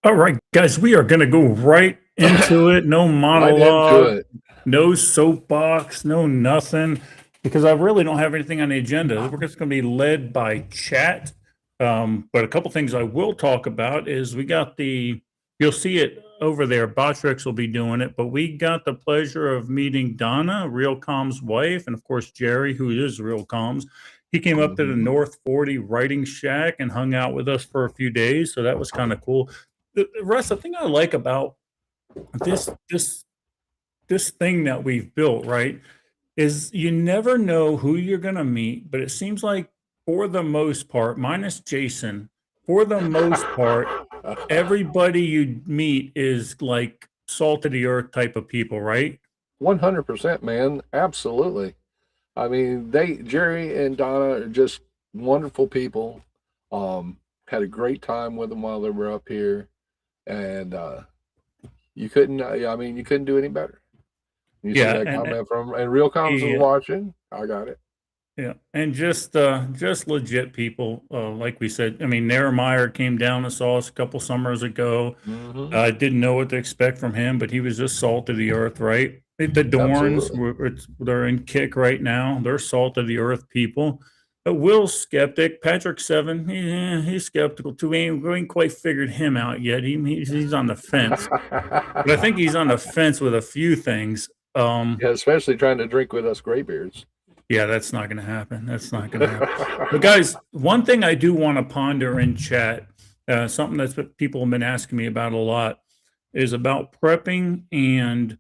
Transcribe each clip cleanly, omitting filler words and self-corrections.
All right, guys, we are going to go right into it. No Right into monologue, it. no soapbox, no nothing, because I really don't have anything on the agenda. We're just going to be led by chat. But a couple things I will talk about is we got you'll see it over there. Botrix will be doing it, but we got the pleasure of meeting Donna, Real Calm's wife, and of course, Jerry, who is Real Calm's. He came up to the Mhm. North 40 Writing Shack and hung out with us for a few days. So that was kind of cool. The thing I like about this this this thing that we've built, right, is you never know who you're gonna meet, but it seems like for the most part, minus Jason, for the most part, everybody you meet is like salt of the earth type of people, right? 100%, man. Absolutely. I mean, Jerry and Donna are just wonderful people. Had a great time with them while they were up here, and you couldn't. I mean, you couldn't do any better. You see Yeah, that and comment from and Real Coms is yeah, watching. I got it. yeah, and just legit people, like we said. I mean, Nairmeyer came down and saw us a couple summers ago. Hmm. I didn't know what to expect from him, but he was just salt of the earth, right? The Dorns, Absolutely. they're in kick right now. They're salt of the earth people. Will's skeptic. Patrick Seven, he's skeptical too. We ain't quite figured him out yet. He's on the fence, but I think he's on the fence with a few things. Yeah, especially trying to drink with us graybeards. Yeah, that's not going to happen. That's not going to happen. But guys, one thing I do want to ponder in chat, something that's what people have been asking me about a lot, is about prepping, and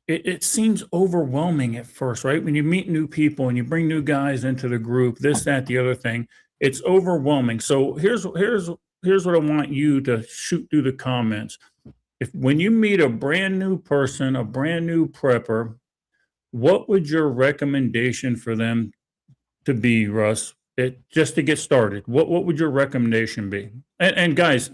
it seems overwhelming at first, right? When you meet new people and you bring new guys into the group, this, that, the other thing, it's overwhelming. So here's what I want you to shoot through the comments. If when you meet a brand new person, a brand new prepper, what would your recommendation for them to be, Russ? Just to get started, what would your recommendation be? And guys,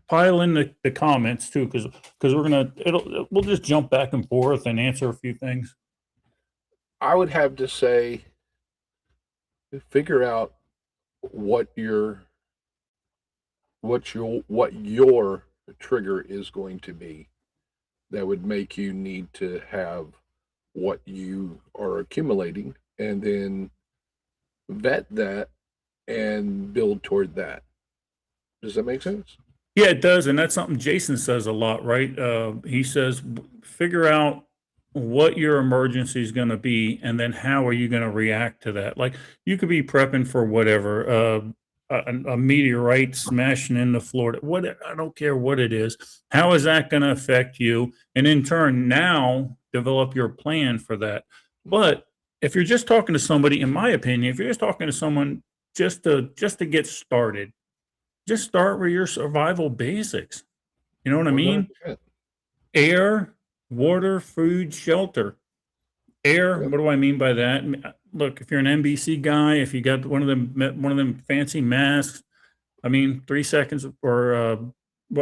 pile in the comments too, because we'll just jump back and forth and answer a few things. I would have to say, figure out what your trigger is going to be that would make you need to have what you are accumulating, and then vet that and build toward that. Does that make sense? Yeah, it does, and that's something Jason says a lot, right? He says figure out what your emergency is going to be, and then how are you going to react to that? Like you could be prepping for whatever, a meteorite smashing into Florida. What I don't care what it is. How is that going to affect you? And in turn, now develop your plan for that. But if you're just talking to somebody, in my opinion, if you're just talking to someone just to get started, just start with your survival basics. You know what I mean? 100%. Air, water, food, shelter. Air, Yep. what do I mean by that? Look, if you're an NBC guy, if you got one of them fancy masks, I mean, 3 seconds or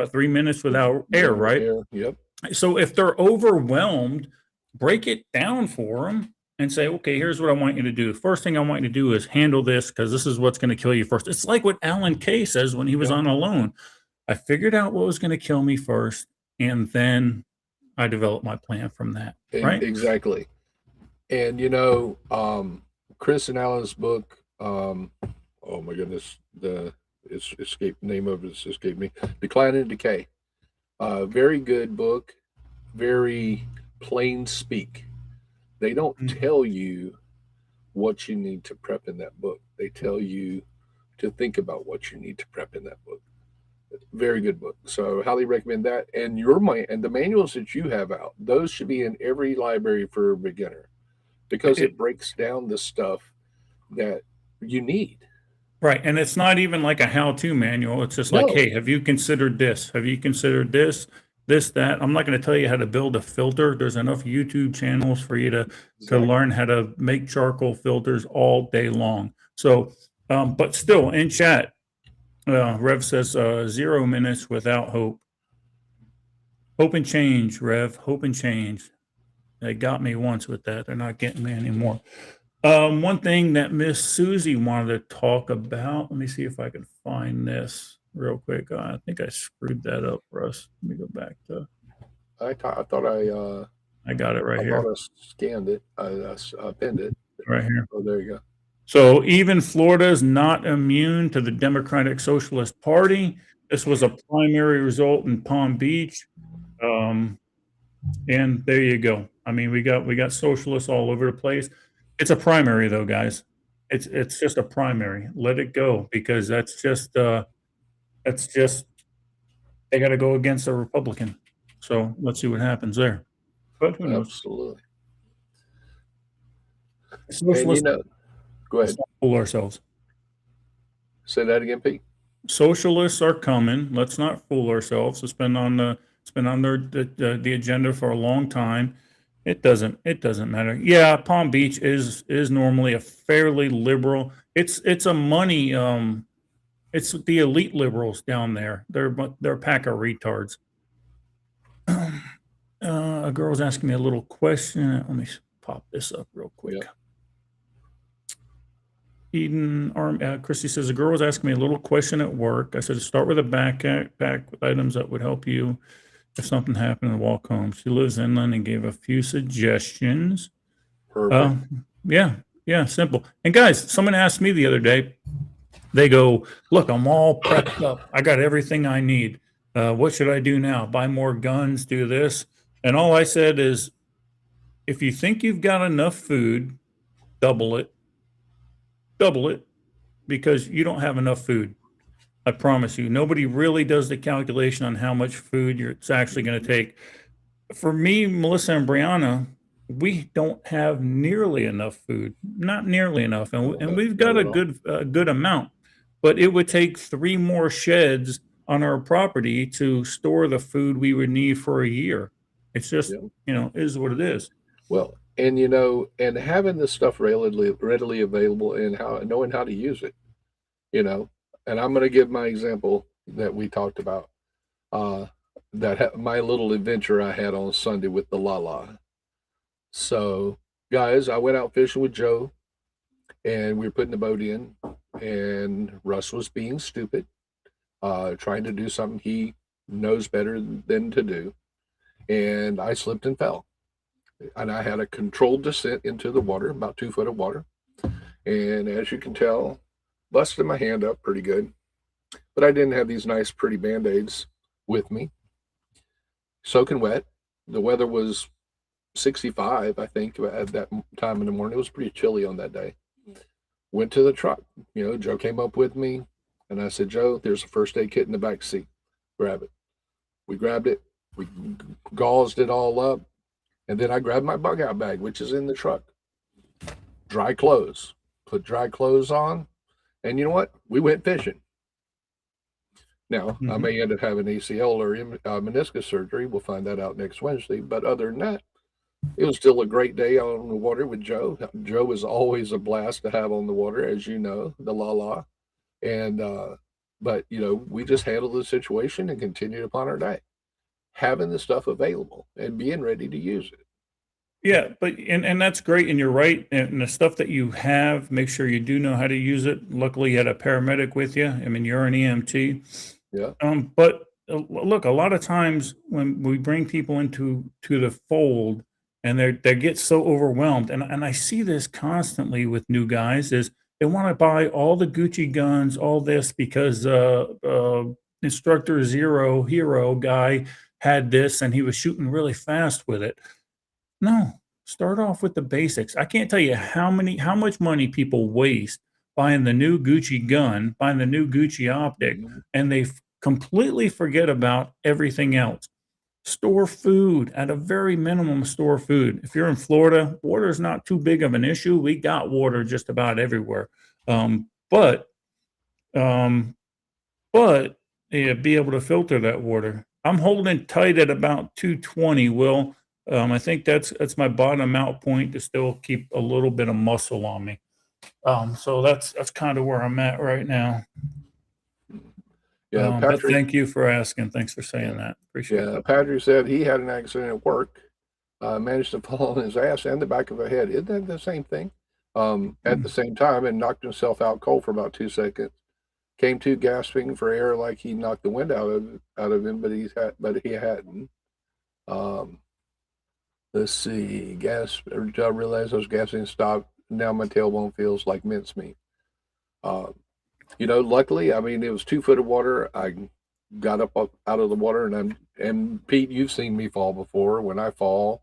3 minutes without air, No right? air. Yep. So if they're overwhelmed, break it down for them and say, okay, here's what I want you to do. First thing I want you to do is handle this because this is what's going to kill you first. It's like what Alan Kay says when he was Yep. on Alone. I figured out what was going to kill me first, and then I developed my plan from that. Right? Exactly. And Chris and Alan's book. Oh my goodness, it's escaped name of it's escaped me. Decline and Decay. Very good book. Very plain speak. They don't Mhm. tell you what you need to prep in that book. They tell you to think about what you need to prep in that book. Very good book. So highly recommend that. And the manuals that you have out, those should be in every library for a beginner because It, it breaks down the stuff that you need. right. And it's not even like a how-to manual. It's just like, No, hey, have you considered this? Have you considered this, that? I'm not going to tell you how to build a filter. There's enough YouTube channels for you to exactly. learn how to make charcoal filters all day long. So, but still in chat, Rev says 0 minutes without hope. Hope and change, Rev. Hope and change. They got me once with that. They're not getting me anymore. One thing that Miss Susie wanted to talk about. Let me see if I can find this. real quick. I think I screwed that up, Russ. Let me go back to. I thought I got it right I thought here. I scanned it. I pinned it. Right here. Oh, there you go. So even Florida is not immune to the Democratic Socialist Party. This was a primary result in Palm Beach. And there you go. I mean, we got socialists all over the place. It's a primary though, guys. It's just a primary. Let it go because that's just they got to go against a Republican. So let's see what happens there. But who knows? Absolutely. And Socialists, go let's ahead. not fool ourselves. Say that again, Pete. Socialists are coming. Let's not fool ourselves. It's been on the agenda for a long time. It doesn't matter. Yeah, Palm Beach is normally a fairly liberal. It's a money it's the elite liberals down there. They're a pack of retards. A girl's asking me a little question. Let me pop this up real quick. Yep. Christy says, a girl was asking me a little question at work. I said, start with a backpack with items that would help you if something happened and walk home. She lives inland and gave a few suggestions. Perfect. Yeah, simple. And guys, someone asked me the other day, they go, look, I'm all prepped up. I got everything I need. What should I do now? Buy more guns, do this? And all I said is, if you think you've got enough food, double it, because you don't have enough food. I promise you, nobody really does the calculation on how much food it's actually going to take. For me, Melissa and Brianna, we don't have nearly enough food, not nearly enough. And we've got a good amount, but it would take 3 more sheds on our property to store the food we would need for a year. It's just, is what it is. Well, and and having this stuff readily available and knowing how to use it, and I'm going to give my example that we talked about, my little adventure I had on Sunday with the Lala. So, guys, I went out fishing with Joe, and we were putting the boat in, and Russ was being stupid, trying to do something he knows better than to do, and I slipped and fell. And I had a controlled descent into the water, about 2 foot of water. And as you can tell, busted my hand up pretty good. But I didn't have these nice, pretty Band-Aids with me. Soaking wet. The weather was 65, I think, at that time in the morning. It was pretty chilly on that day. Went to the truck. Joe came up with me. And I said, Joe, there's a first aid kit in the back seat. Grab it. We grabbed it. We gauzed it all up. And then I grabbed my bug out bag, which is in the truck. Dry clothes. Put dry clothes on. And you know what? We went fishing. Now, I may end up having ACL or meniscus surgery. We'll find that out next Wednesday. But other than that, it was still a great day on the water with Joe. Joe is always a blast to have on the water, as you know, the la. And, but, we just handled the situation and continued upon our day. Having the stuff available and being ready to use it. Yeah, but and that's great, and you're right. And the stuff that you have, make sure you do know how to use it. Luckily, you had a paramedic with you. I mean, you're an EMT. Yeah. But look, a lot of times when we bring people into the fold, and they get so overwhelmed, and I see this constantly with new guys, is they want to buy all the Gucci guns, all this because instructor Zero Hero guy had this and he was shooting really fast with it. No, start off with the basics. I can't tell you how much money people waste buying the new Gucci gun, buying the new Gucci optic, and they completely forget about everything else. Store food at a very minimum. Store food. If you're in Florida, water is not too big of an issue. We got water just about everywhere. But be able to filter that water. I'm holding tight at about 220, Will. I think that's my bottom out point to still keep a little bit of muscle on me. So that's kind of where I'm at right now. Yeah, but thank you for asking. Thanks for saying that. Appreciate it. Patrick said he had an accident at work, managed to fall on his ass and the back of the head. Isn't that the same thing? At the same time, and knocked himself out cold for about 2 seconds. came to gasping for air like he knocked the wind out of him, but he hadn't. Um, let's see, I realized I was gasping, stopped. Now my tailbone feels like mincemeat. Um, luckily, I mean, it was 2 foot of water. I got up out of the water, and Pete, you've seen me fall before. When I fall,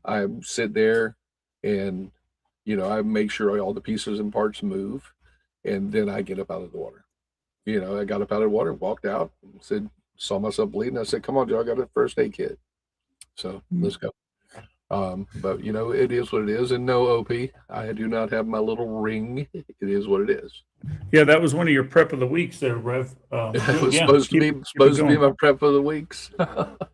I sit there, and I make sure all the pieces and parts move, and then I get up out of the water. I got up out of the water, walked out, saw myself bleeding. I said, "Come on, Joe, I got a first aid kit, so let's go." But it is what it is, and no, OP, I do not have my little ring. It is what it is. Yeah, that was one of your prep of the weeks there, Rev. It was yeah, supposed to be my prep for the weeks.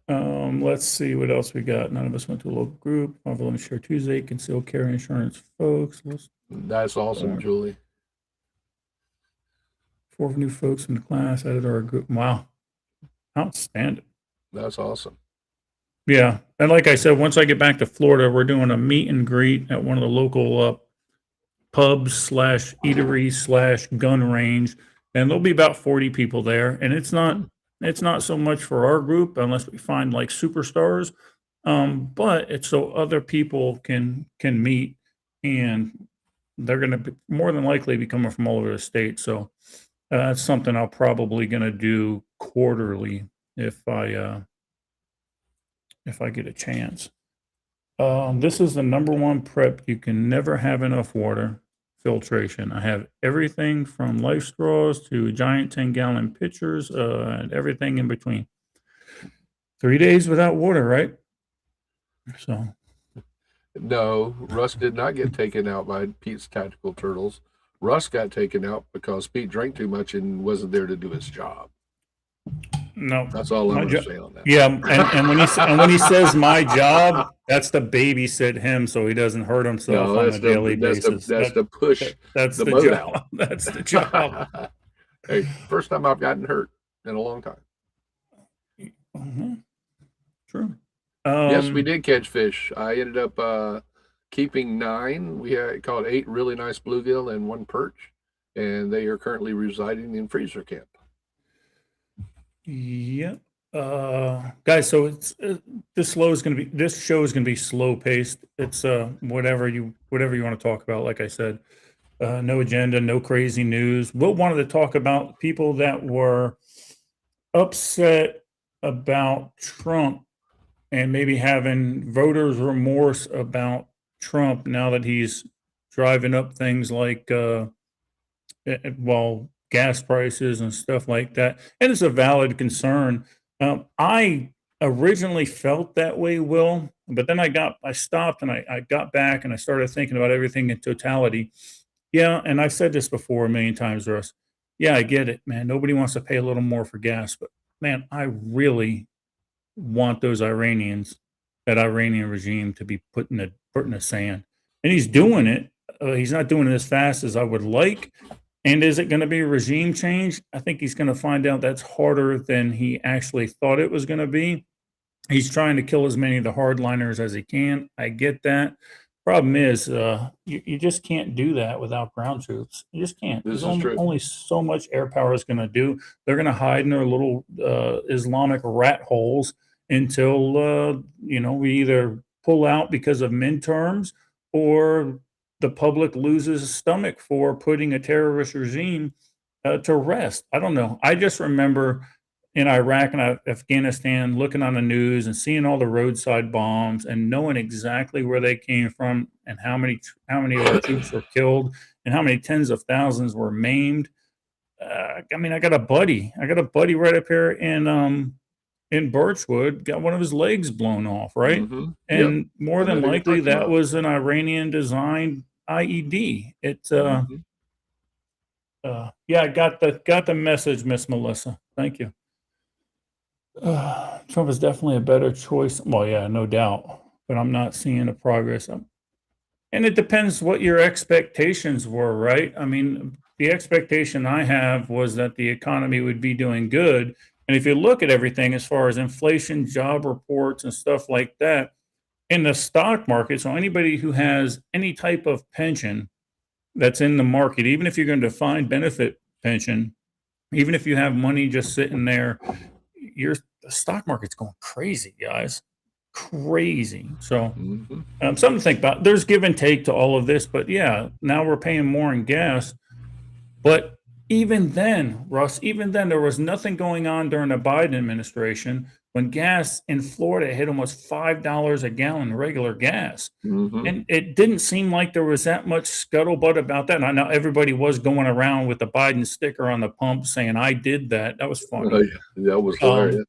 Let's see what else we got. None of us went to a local group. Volunteer Share Tuesday, concealed carry insurance, folks. That's awesome, Julie. 4 new folks in the class added our group. Wow, outstanding. That's awesome. Yeah, and like I said, once I get back to Florida, we're doing a meet and greet at one of the local pubs / eatery / gun range, and there'll be about 40 people there. And it's not so much for our group unless we find like superstars, but it's so other people can meet, and they're going to be more than likely be coming from all over the state. So that's something I'll probably going to do quarterly if I get a chance. This is the number one prep. You can never have enough water. Filtration. I have everything from life straws to giant 10-gallon pitchers, and everything in between. 3 days without water, right? So. No, Russ did not get taken out by Pete's tactical turtles. Russ got taken out because Pete drank too much and wasn't there to do his job. No, that's all I'm going to say on that. Yeah, and when he says my job, that's to babysit him so he doesn't hurt himself on a daily basis. That's the push. That's the boat job. out. That's the job. Hey, first time I've gotten hurt in a long time. Mm-hmm. True. Yes, we did catch fish. I ended up keeping 9. We caught 8 really nice bluegill and 1 perch, and they are currently residing in freezer camp. Yeah. Guys, so it's this show is going to be slow paced. It's whatever you want to talk about. Like I said, no agenda, no crazy news. We'll wanted to talk about people that were upset about Trump and maybe having voters' remorse about Trump now that he's driving up things like gas prices and stuff like that. And it's a valid concern. I originally felt that way, Will, but then I stopped and I got back and I started thinking about everything in totality. Yeah, and I've said this before a million times, Russ. Yeah, I get it, man. Nobody wants to pay a little more for gas, but man, I really want that Iranian regime to be put in the sand. And he's doing it. He's not doing it as fast as I would like. And is it going to be a regime change? I think he's going to find out that's harder than he actually thought it was going to be. He's trying to kill as many of the hardliners as he can. I get that. Problem is, you just can't do that without ground troops. You just can't. This There's is true. only so much air power is going to do. They're going to hide in their little Islamic rat holes until we either pull out because of midterms or the public loses a stomach for putting a terrorist regime to rest. I don't know. I just remember in Iraq and Afghanistan looking on the news and seeing all the roadside bombs and knowing exactly where they came from and how many of our troops were killed and how many tens of thousands were maimed. I got a buddy right up here in Birchwood, got one of his legs blown off, right? Mm-hmm. And Yep. more than likely that was an Iranian designed IED. It's I got the message, Miss Melissa. Thank you. Trump is definitely a better choice. Well, yeah, no doubt, but I'm not seeing the progress. And it depends what your expectations were, right? I mean, the expectation I have was that the economy would be doing good. And if you look at everything as far as inflation, job reports, and stuff like that, in the stock market, so anybody who has any type of pension that's in the market, even if you're going to define benefit pension, even if you have money just sitting there, the stock market's going crazy, guys, crazy. So Hmm. something to think about. There's give and take to all of this, but yeah, now we're paying more in gas. But even then, Russ, even then, there was nothing going on during the Biden administration when gas in Florida hit almost $5 a gallon regular gas. Hmm. And it didn't seem like there was that much scuttlebutt about that. And I know everybody was going around with the Biden sticker on the pump saying, I did that. That was funny. Yeah, that was Um, hilarious.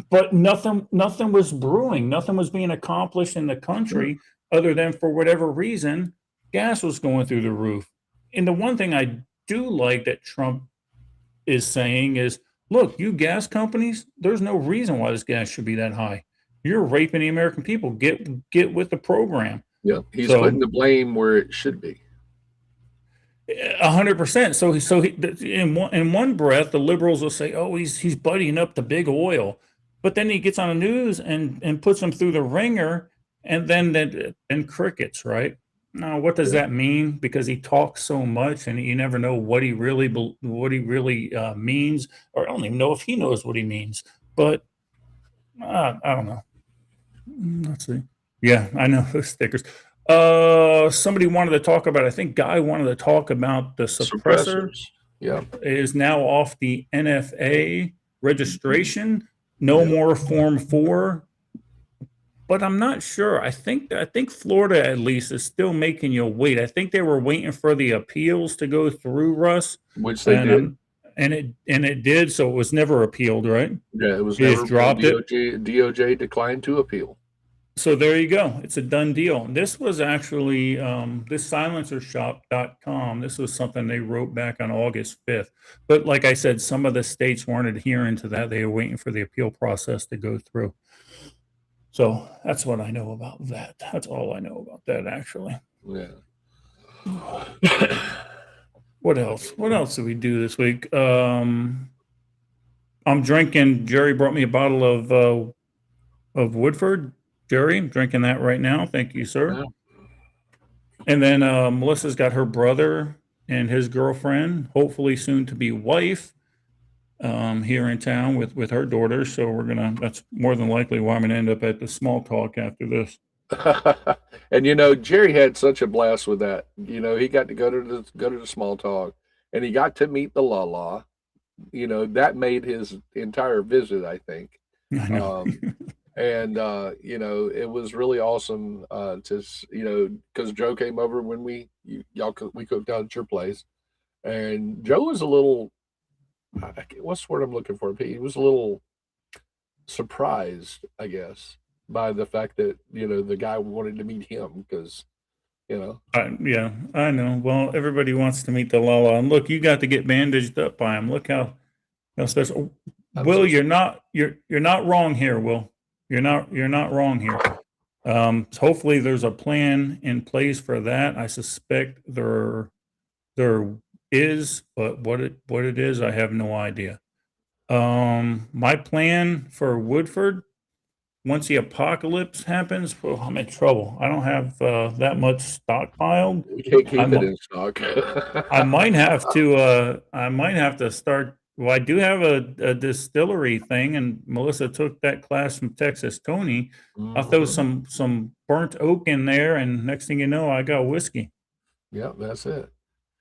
but nothing was brewing. Nothing was being accomplished in the Yeah. country other than for whatever reason, gas was going through the roof. And the one thing I do like that Trump is saying is, look, you gas companies, there's no reason why this gas should be that high. You're raping the American people. Get with the program. Yeah, he's putting So the blame where it should be. 100%. In one breath, the liberals will say, "Oh, he's buddying up to big oil," but then he gets on the news and puts them through the ringer, and then crickets, right? Now, what does Yeah. that mean? Because he talks so much, and you never know what he really means, or I don't even know if he knows what he means. But I don't know. Let's see. Yeah, I know those stickers. Somebody wanted to talk about, I think Guy wanted to talk about the suppressor Suppressors. Yeah. is now off the NFA registration. No Yeah. more Form 4. But I'm not sure. I think Florida at least is still making you wait. I think they were waiting for the appeals to go through, Russ, Which they and did. it did. So it was never appealed, right? Yeah, it was You just never dropped it. DOJ declined to appeal. So there you go. It's a done deal. This was actually this silencershop.com. This was something they wrote back on August 5th. But like I said, some of the states weren't adhering to that. They were waiting for the appeal process to go through. So that's what I know about that. That's all I know about that, actually. Yeah. What else? What else did we do this week? I'm drinking. Jerry brought me a bottle of Woodford. Jerry, I'm drinking that right now. Thank you, sir. Yeah. And then Melissa's got her brother and his girlfriend, hopefully soon to be wife, here in town with her daughter. So that's more than likely why I'm gonna end up at the small talk after this. And Jerry had such a blast with that. He got to go to the small talk, and he got to meet the La. That made his entire visit, I think. I know. And it was really awesome because Joe came over when we cooked out at your place, and Joe was a little what's the word I'm looking for? He was a little surprised, I guess, by the fact that the guy wanted to meet him because you know Yeah, I know. Well, everybody wants to meet the Lala, and look, you got to get bandaged up by him. Look how special. I'm Will, so you're not wrong here, Will. You're not wrong here. Hopefully there's a plan in place for that. I suspect there is, but what it is, I have no idea. My plan for Woodford, once the apocalypse happens, well, I'm in trouble. I don't have that much stockpiled. we can't keep I'm it in stock. I might have to start. Well, I do have a distillery thing, and Melissa took that class from Texas Tony. I'll throw Mhm. some burnt oak in there, and next thing you know, I got whiskey. Yeah, that's it.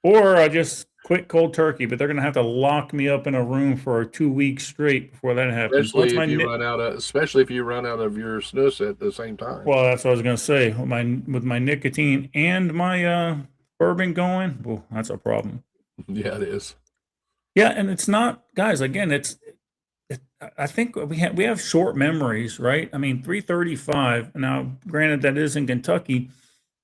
Or I just quit cold turkey, but they're gonna have to lock me up in a room for 2 weeks straight before that happens. Once Especially my if you run out of your snus at the same time. well, that's what I was gonna say. With my nicotine and my bourbon going, well, that's a problem. Yeah, it is. Yeah, and it's not, guys. Again, I think we have short memories, right? I mean, 335. Now, granted, that is in Kentucky,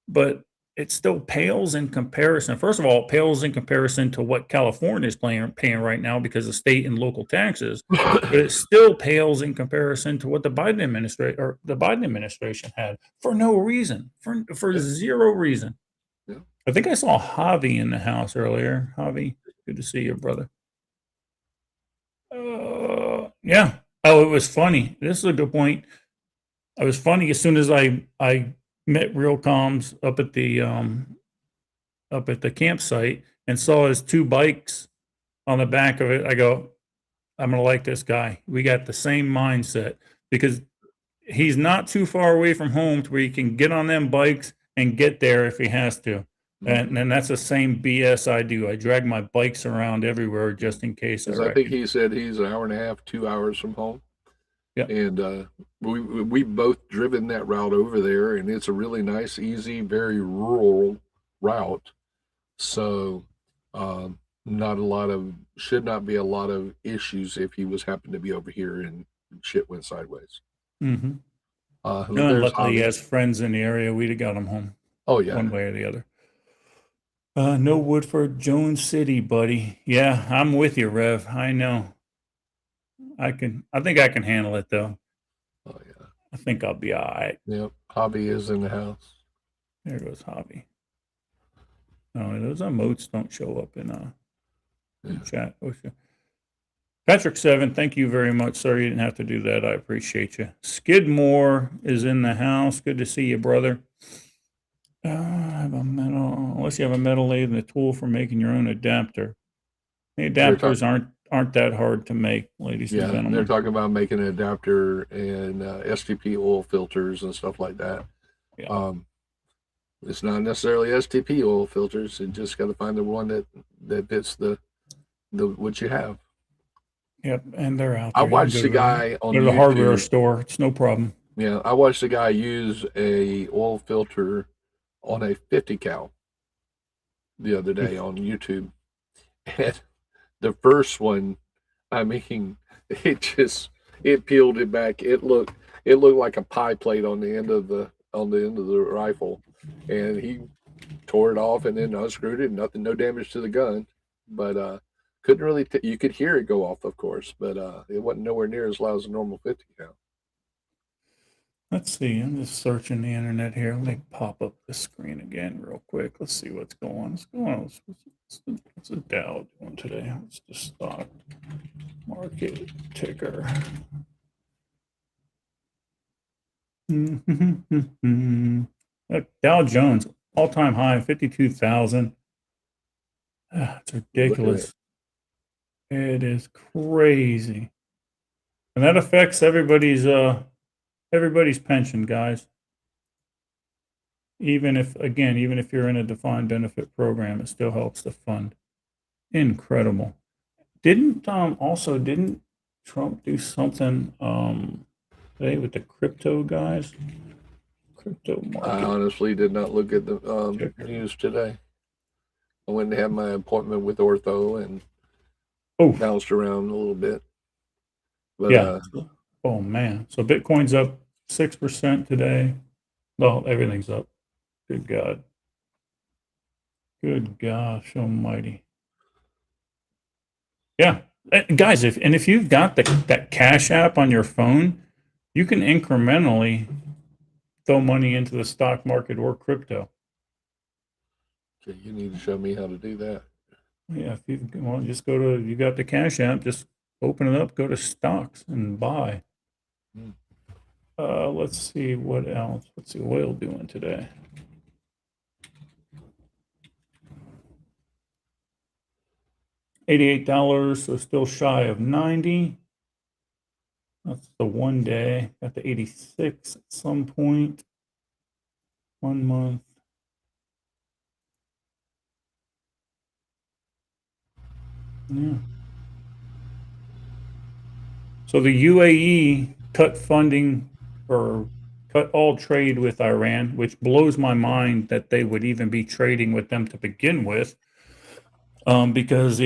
but it still pales in comparison. First of all, it pales in comparison to what California is paying right now because of state and local taxes. But it still pales in comparison to what the Biden administration had for no reason, for Yeah, zero reason. yeah. I think I saw Javi in the house earlier. Javi, good to see you, brother. Yeah. Oh, it was funny. This is a good point. It was funny as soon as I met Real Comms up at the campsite and saw his two bikes on the back of it, I go, I'm going to like this guy. We got the same mindset because he's not too far away from home to where he can get on them bikes and get there if he has to. And that's the same BS I do. I drag my bikes around everywhere just in case I Because I wreck think it. he said he's an hour and a half, 2 hours from home, Yeah. and we both driven that route over there, and it's a really nice, easy, very rural route. So, not a lot of should not be a lot of issues if he was happened to be over here and shit went sideways. Mm-hmm. And There's luckily he Hobby. has friends in the area. We'd have got him home Oh yeah, one way or the other. No Woodford, Jones City, buddy. Yeah, I'm with you, Rev. I know. I think I can handle it though. oh yeah, I think I'll be all right. yep. Hobby is in the house. There goes Hobby. No, those emotes don't show up in Yeah. chat. Oh, sure. Patrick Seven, thank you very much. Sorry you didn't have to do that. I appreciate you. Skidmore is in the house. Good to see you, brother. I have a metal. Unless you have a metal lathe and a tool for making your own adapter. The They're talking. adapters aren't that hard to make, ladies and Yeah, they're gentlemen. talking about making an adapter and STP oil filters and stuff like that. Yeah. It's not necessarily STP oil filters. You just got to find the one that fits the what you have. Yep, and they're out I there. watched a guy on go to the hardware YouTube. store. It's no problem. Yeah, I watched a guy use a oil filter on a 50 cal the other day on YouTube, and the first one, I mean, it peeled it back. It looked like a pie plate on the end of the rifle, and he tore it off and then unscrewed it. Nothing, no damage to the gun, but couldn't really. You could hear it go off, of course, but it wasn't nowhere near as loud as a normal 50 cal. Let's see. I'm just searching the internet here. Let me pop up the screen again real quick. Let's see what's going on. What's going on? What's the Dow doing today? What's the stock market ticker? Look, Dow Jones, all-time high, 52,000. It's ridiculous. It is crazy. And that affects everybody's pension, guys. Even if you're in a defined benefit program, it still helps to fund. Incredible. Didn't Trump do something today with the crypto guys? Crypto market. I honestly did not look at the news today. I went and had my appointment with ortho and bounced around a little bit. But, yeah. Oh man. So Bitcoin's up 6% today. Well, everything's up. Good God. Good gosh almighty. Yeah. Guys, if you've got that Cash App on your phone, you can incrementally throw money into the stock market or crypto. Okay, you need to show me how to do that. Yeah, if just you got the Cash App, just open it up, go to stocks and buy. Let's see what else. What's the oil doing today? $88, so still shy of 90. That's the 1 day. Got the 86 at some point. 1 month. Yeah. So the UAE cut funding or cut all trade with Iran, which blows my mind that they would even be trading with them to begin with. Because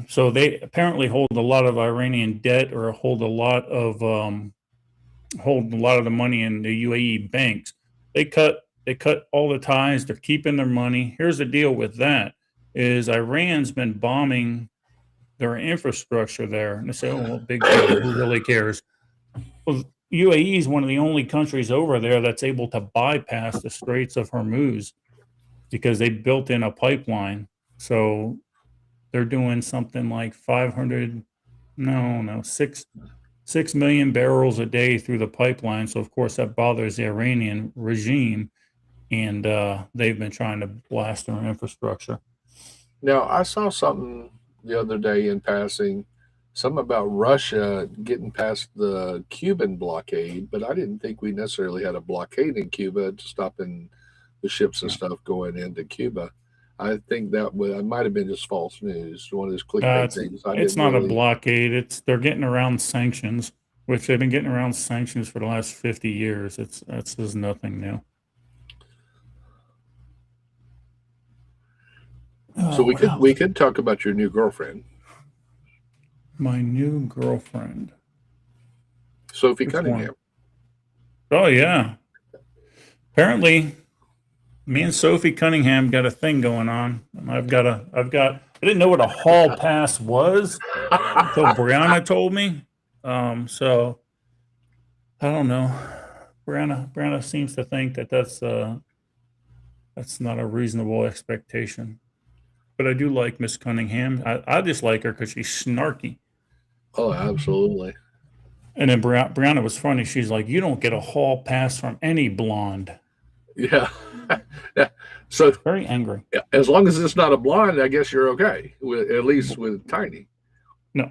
so they apparently hold a lot of Iranian debt or hold a lot of the money in the UAE banks. They cut all the ties. They're keeping their money. Here's the deal with that: is Iran's been bombing their infrastructure there, and they say, "Oh, well, big deal. Who really cares?" Well, UAE is one of the only countries over there that's able to bypass the Straits of Hormuz because they built in a pipeline. So they're doing something like 6 million barrels a day through the pipeline. So of course that bothers the Iranian regime, and they've been trying to blast their infrastructure. Now I saw something the other day in passing, something about Russia getting past the Cuban blockade, but I didn't think we necessarily had a blockade in Cuba to stopping the ships and Yeah. stuff going into Cuba. I think that might have been just false news, one of those clickbait things. I It's didn't not a really. blockade. They're getting around sanctions, which they've been getting around sanctions for the last 50 years. This is nothing new. So Oh, we what could else? we could talk about your new girlfriend, My new girlfriend. Sophie Which Cunningham. one? Oh yeah. Apparently, me and Sophie Cunningham got a thing going on. And I didn't know what a hall pass was until Brianna told me. So I don't know. Brianna seems to think that that's not a reasonable expectation. But I do like Miss Cunningham. I just like her because she's snarky. Oh, absolutely. And then Brianna was funny. She's like, "You don't get a hall pass from any blonde." Yeah. Yeah. So Very angry. as long as it's not a blonde, I guess you're okay. At least with Tiny. No,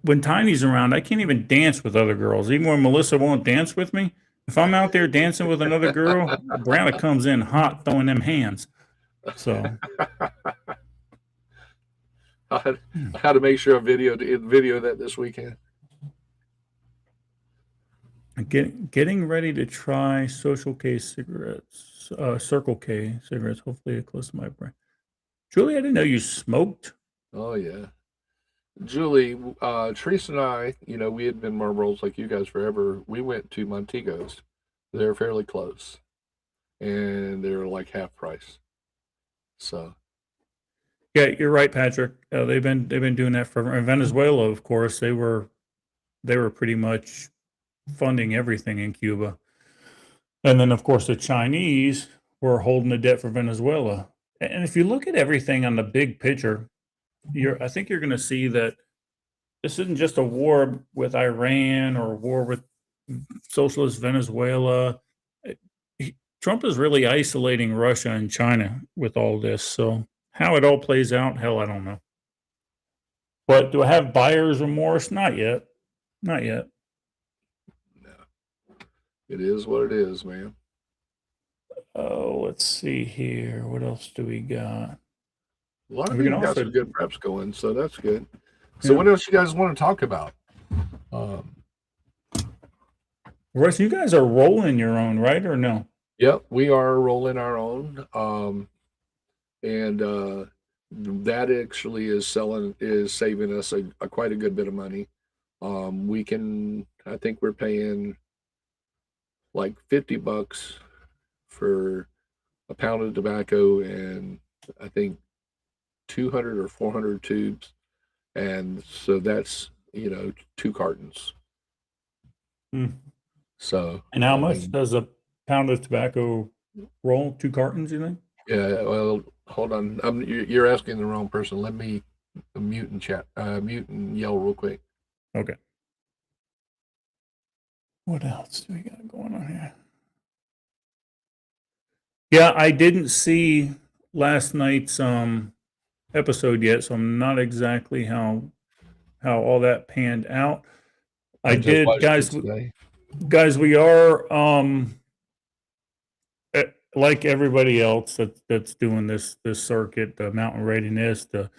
when Tiny's around, I can't even dance with other girls. Even when Melissa won't dance with me, if I'm out there dancing with another girl, Brianna comes in hot, throwing them hands. So I had to make sure I video that this weekend. getting ready to try Social K cigarettes, Circle K cigarettes. Hopefully, it close to my brain. Julie, I didn't know you smoked. Oh yeah. Julie, Teresa and I, we had been Marlboros like you guys forever. We went to Montego's. They're fairly close, and they're like half price. So Yeah, you're right, Patrick. They've been doing that for in Venezuela. Of course, they were pretty much funding everything in Cuba, and then of course the Chinese were holding the debt for Venezuela. And if you look at everything on the big picture, I think you're going to see that this isn't just a war with Iran or a war with socialist Venezuela. Trump is really isolating Russia and China with all this. So how it all plays out, hell, I don't know. But do I have buyer's remorse? Not yet. Not yet. no, it is what it is, man. Oh, let's see here. What else do we got? A lot of We can people got also, some good preps going, so that's good. So yeah. what else you guys want to talk about? Russ, you guys are rolling your own, right? Or no? Yep, we are rolling our own. And that actually is saving us a quite a good bit of money. I think we're paying like $50 for a pound of tobacco, and I think 200 or 400 tubes, and so that's 2 cartons. Hmm. So And how much does a pound of tobacco roll? 2 cartons, you think? yeah, well, hold on. You're asking the wrong person. Let me mute and yell real quick. Okay. What else do we got going on here? Yeah, I didn't see last night's episode yet, so I'm not exactly how all that panned out. I just did, watched it guys. today. Guys, we are like everybody else that's doing this circuit, the Mountain Readiness, the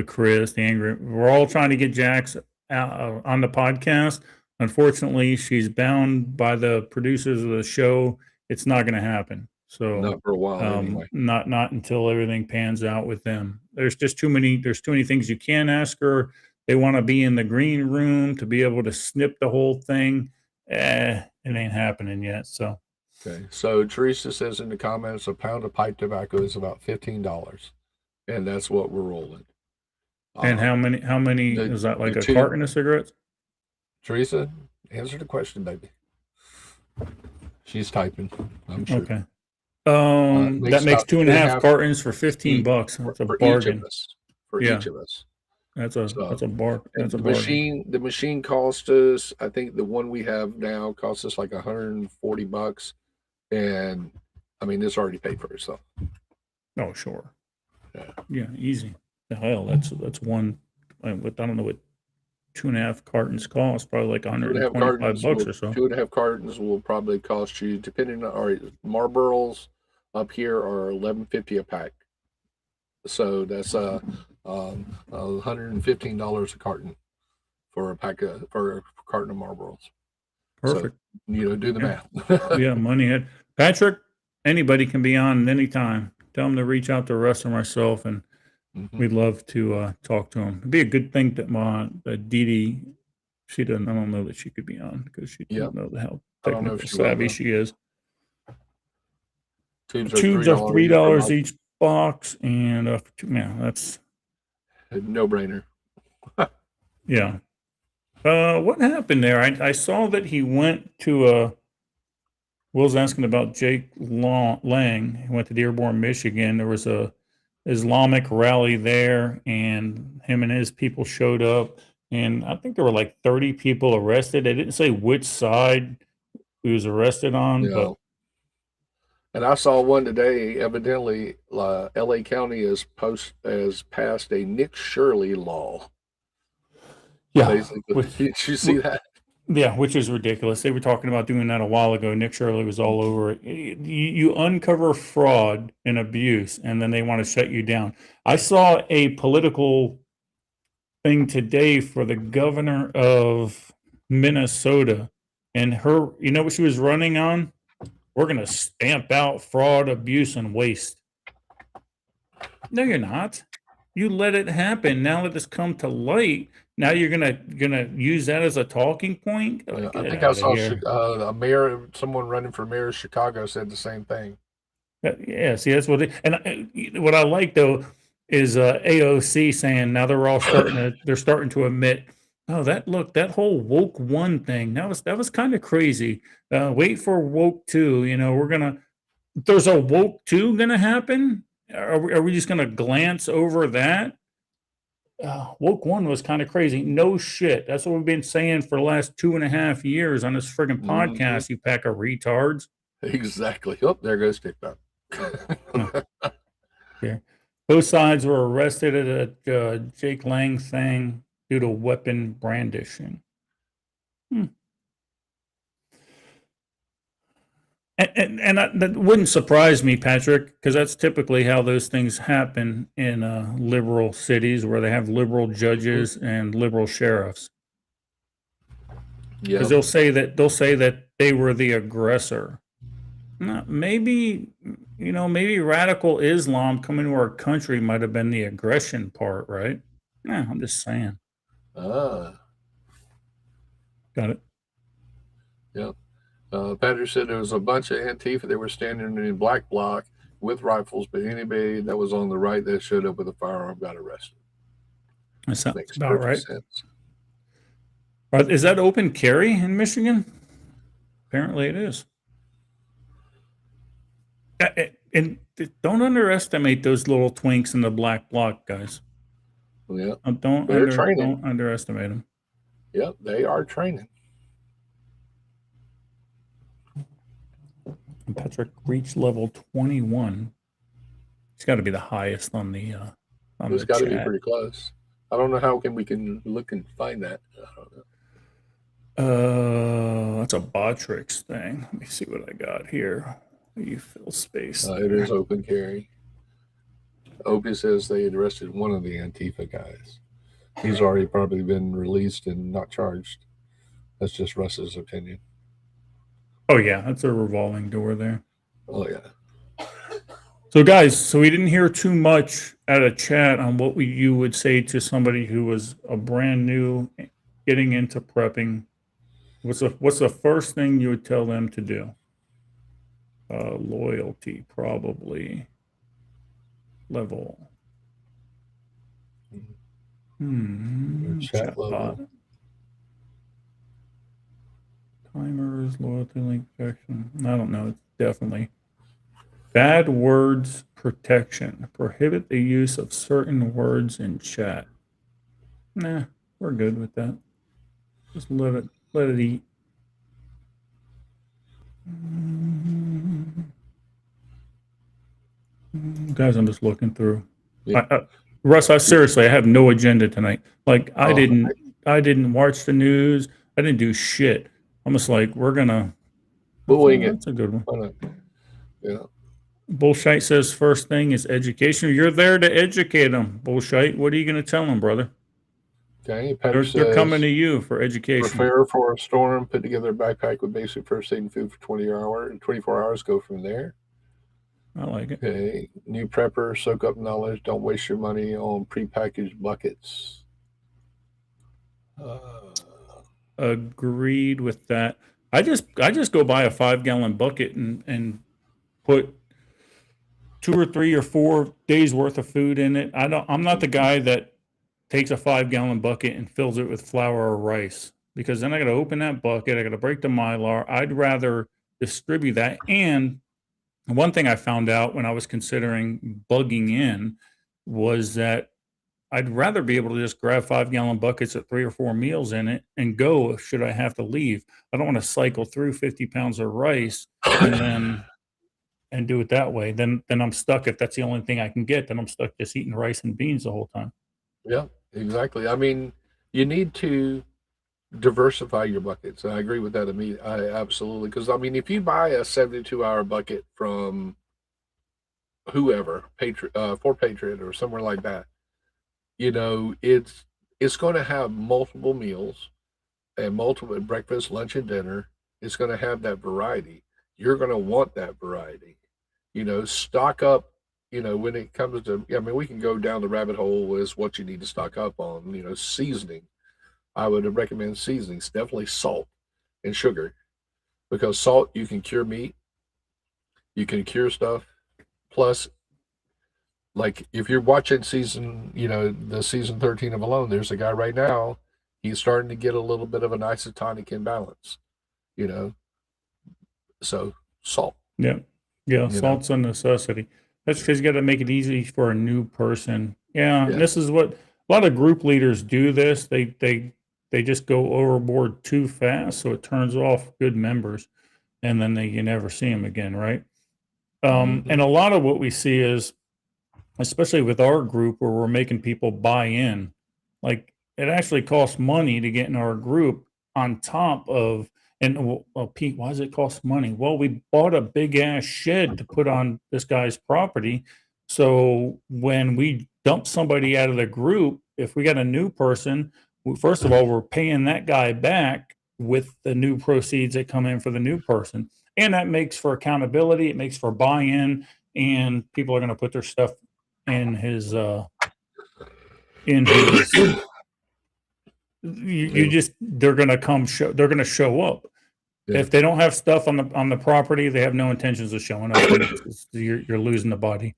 Chris, the Angry. We're all trying to get Jax on the podcast. Unfortunately, she's bound by the producers of the show. It's not going to happen. So Not for a while anyway. not until everything pans out with them. There's just too many. There's too many things you can't ask her. They want to be in the green room to be able to snip the whole thing. It ain't happening yet. So. Okay. So Teresa says in the comments, a pound of pipe tobacco is about $15, and that's what we're rolling. And how many is that, like a carton of cigarettes? Teresa, answer the question, baby. She's typing, I'm sure. Okay. That makes 2.5 cartons for $15. That's a bargain. For each of us. That's a bargain. That's a bargain. The machine cost us, I think the one we have now costs us like $140. And I mean, it's already paid for itself. Oh, sure. Yeah, easy. The hell, that's one with, I don't know what 2.5 cartons cost, probably like 2.5 $125 cartons will or so. 2.5 cartons will probably cost you, depending on our Marlboros up here are $11.50 a pack. So that's $115 a carton for a carton of Marlboros. So Perfect. do the Yeah. math. Yeah, money head. Patrick, anybody can be on anytime. Tell them to reach out to Russ or myself, and Mhm. we'd love to talk to them. It'd be a good thing that Dee Dee, I don't know that she could be on because she Yep. doesn't know how I don't know if technical she will, savvy though. she is. Tubes are Tubes are $3 each per $3 box. each box, and that's No brainer. yeah. What happened there? I saw that he went to Will's asking about Jake Lang. He went to Dearborn, Michigan. There was a Islamic rally there, and him and his people showed up. And I think there were like 30 people arrested. They didn't say which side he was arrested on, but And I saw one today. Evidently, L.A. County has passed a Nick Shirley law. yeah, Basically, did you see that? yeah, which is ridiculous. They were talking about doing that a while ago. Nick Shirley was all over it. You uncover fraud and abuse, and then they want to shut you down. I saw a political thing today for the governor of Minnesota, and you know what she was running on? We're going to stamp out fraud, abuse, and waste. No, you're not. You let it happen. Now that it's come to light, now you're gonna use that as a talking point. Yeah, I Get think I out of saw here. a mayor, someone running for mayor of Chicago, said the same thing. Yeah, see, that's what I like though is AOC saying now they're starting to admit, oh, that whole woke one thing that was kind of crazy. Wait for woke two. There's a woke two gonna happen. Are we just gonna glance over that? Woke one was kind of crazy. No shit. That's what we've been saying for the last 2.5 years on this friggin' Mhm. podcast. You pack of retards. Exactly. Oh, there goes TikTok. No. Yeah. Both sides were arrested at a Jake Lang thing due to weapon brandishing. Hmm. And that wouldn't surprise me, Patrick, because that's typically how those things happen in liberal cities where they have liberal judges and liberal sheriffs. Because Yep. they'll say that they were the aggressor. No, maybe radical Islam coming to our country might have been the aggression part, right? Yeah, I'm just saying. Ah, Got it. yep. Patrick said there was a bunch of Antifa that were standing in black bloc with rifles, but anybody that was on the right that showed up with a firearm got arrested. That sounds Makes about perfect right. sense. Is that open carry in Michigan? Apparently it is. And don't underestimate those little twinks in the black bloc, guys. Yeah, Don't they're training. underestimate them. Yep, they are training. And Patrick reached level 21. It's got to be the highest on It's the got to be chat. pretty close. I don't know how we can look and find that. I don't know. That's a Botrix thing. Let me see what I got here. You fill space It there. is open carry. Opie says they had arrested one of the Antifa guys. He's already probably been released and not charged. That's just Russ's opinion. Oh yeah, that's a revolving door there. Oh yeah. So guys, we didn't hear too much at a chat on what you would say to somebody who was a brand new getting into prepping. What's the first thing you would tell them to do? Loyalty, probably. Level. Chat Chatbot. level. Timers, loyalty link protection. I don't know. It's definitely bad words protection. Prohibit the use of certain words in chat. Nah, we're good with that. Just let it eat. Guys, I'm just looking through. Yeah. Russ, seriously, I have no agenda tonight. Like I Oh, didn't watch the news. I didn't do shit. I'm just like, we're gonna. we'll wing it. That's a good one. Why not? Yeah. Bullshite says first thing is education. You're there to educate them. Bullshite. What are you gonna tell them, brother? Okay. Patrick They're coming says, to you for education. prepare for a storm. Put together a backpack with basic first aid and food for 24 hours. Go from there. I like it. Okay. New prepper, soak up knowledge. Don't waste your money on prepackaged buckets. Agreed with that. I just go buy a 5-gallon bucket and put 2 or 3 or 4 days worth of food in it. I'm not the guy that takes a 5-gallon bucket and fills it with flour or rice, because then I got to open that bucket. I got to break the Mylar. I'd rather distribute that. And one thing I found out when I was considering bugging in was that I'd rather be able to just grab 5-gallon buckets at 3 or 4 meals in it and go should I have to leave. I don't want to cycle through 50 pounds of rice and do it that way. Then I'm stuck. If that's the only thing I can get, then I'm stuck just eating rice and beans the whole time. Yeah, exactly. I mean, you need to diversify your buckets. I agree with that immediately. I absolutely, because I mean, if you buy a 72-hour bucket from whoever, for Patriot or somewhere like that, it's going to have multiple meals and multiple breakfast, lunch, and dinner. It's going to have that variety. You're going to want that variety. Stock up. When it comes to, I mean, we can go down the rabbit hole as what you need to stock up on. Seasoning. I would recommend seasonings, definitely salt and sugar, because salt, you can cure meat, you can cure stuff. Plus, like if you're watching the season 13 of Alone, there's a guy right now, he's starting to get a little bit of an isotonic imbalance, you know. So salt. Yeah. Salt's a necessity. That's because you got to make it easy for a new person. Yeah, and this is what a lot of group leaders do. This they just go overboard too fast, so it turns off good members, and then you never see them again, right? And a lot of what we see is, especially with our group where we're making people buy in, like it actually costs money to get in our group on top of, and well, Pete, why does it cost money? Well, we bought a big ass shed to put on this guy's property. So when we dump somebody out of the group, if we got a new person, first of all, we're paying that guy back with the new proceeds that come in for the new person. And that makes for accountability. It makes for buy-in, and people are going to put their stuff in his they're going to they're going to show up. Yeah. If they don't have stuff on the property, they have no intentions of showing up. You're losing the body.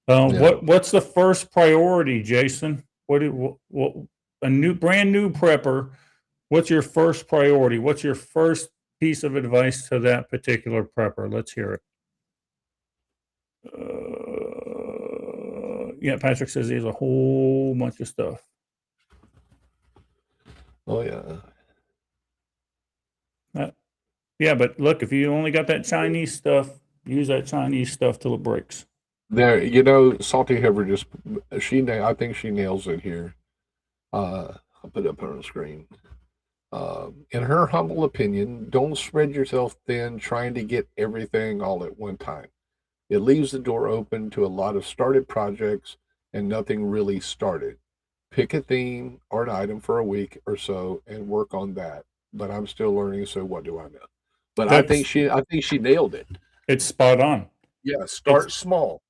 What's the first priority, Jason? What a brand new prepper? What's your first priority? What's your first piece of advice to that particular prepper? Let's hear it. Yeah, Patrick says he has a whole bunch of stuff. Oh yeah. Yeah, but look, if you only got that Chinese stuff, use that Chinese stuff till it breaks. There, Salty Heifer I think she nails it here. I'll put it up on the screen. In her humble opinion, don't spread yourself thin trying to get everything all at one time. It leaves the door open to a lot of started projects and nothing really started. Pick a theme or an item for a week or so and work on that. But I'm still learning, so what do I know? But I think she nailed it. It's spot on. Yeah, start small.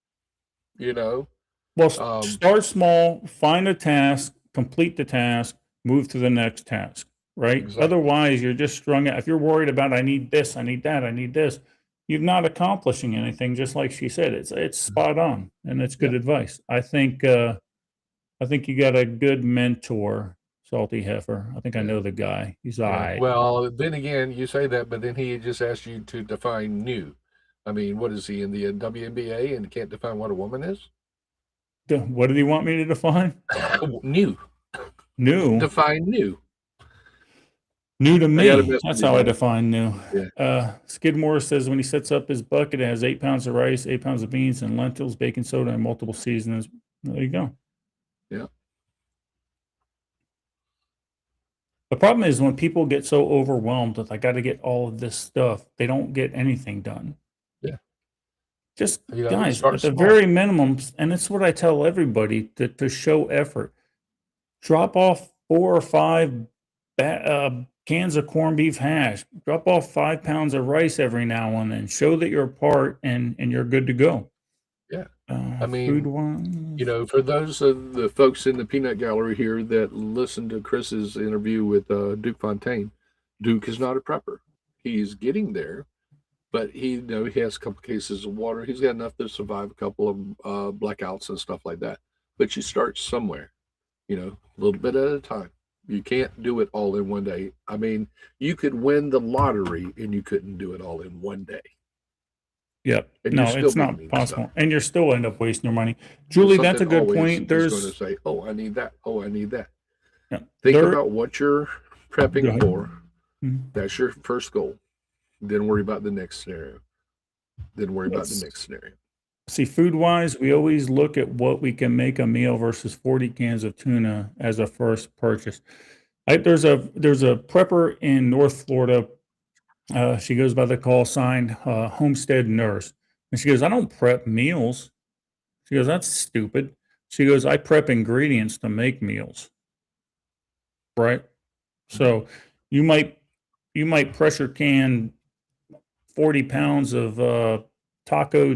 Well, start small, find a task, complete the task, move to the next task, right? Exactly. Otherwise, you're just strung out. If you're worried about, I need this, I need that, I need this, you're not accomplishing anything. Just like she said, it's spot on, and it's good advice. I think you got a good mentor, Salty Heifer. I think I know the guy. He's all right. Well, then again, you say that, but then he just asked you to define new. I mean, what is he in the WNBA and can't define what a woman is? What did he want me to define? New. Define new. New to me. That's how I define new. Yeah. Skidmore says when he sets up his bucket, it has 8 pounds of rice, 8 pounds of beans and lentils, baking soda, and multiple seasonings. There you go. Yeah. The problem is when people get so overwhelmed with, I got to get all of this stuff, they don't get anything done. Yeah. Just You know, guys, start at the small. very minimum, and it's what I tell everybody to show effort. Drop off 4 or 5 cans of corned beef hash. Drop off 5 pounds of rice every now and then. Show that you're a part, and you're good to go. Yeah. I Food mean, wise, for those of the folks in the peanut gallery here that listened to Chris's interview with Duke Fontaine, Duke is not a prepper. He's getting there, but he has a couple cases of water. He's got enough to survive a couple of blackouts and stuff like that. But you start somewhere, a little bit at a time. You can't do it all in one day. I mean, you could win the lottery and you couldn't do it all in one day. yep. And No, you're still it's be not needing possible, stuff. and you're still end up wasting your money. Julie, that's Something a good always point. is going to There's say, "Oh, I need that. Oh, I need that." yeah, Think there. about what you're prepping for. Mhm. That's your first goal. Then worry about the next scenario. Then worry about the Let's next scenario. see. Food wise, we always look at what we can make a meal versus 40 cans of tuna as a first purchase. There's a prepper in North Florida. She goes by the call sign Homestead Nurse, and she goes, "I don't prep meals." She goes, "That's stupid." She goes, "I prep ingredients to make meals." Right. So you might pressure can 40 pounds of taco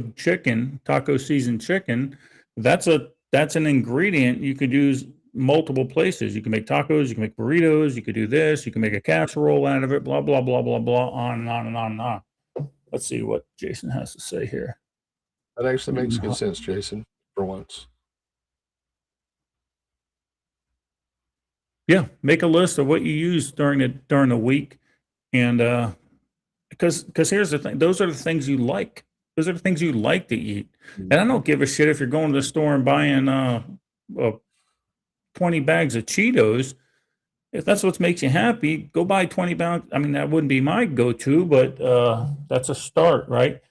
seasoned chicken. That's an ingredient you could use multiple places. You can make tacos, you can make burritos, you could do this, you can make a casserole out of it, blah, blah, blah, blah, blah, on and on and on and on. Let's see what Jason has to say here. That actually makes good sense, Jason, for once. Yeah, make a list of what you use during the week, and because here's the thing, those are the things you like. Those are the things you like to eat, and I don't give a shit if you're going to the store and buying 20 bags of Cheetos. If that's what makes you happy, go buy 20 pounds. I mean, that wouldn't be my go-to, but that's a start, right?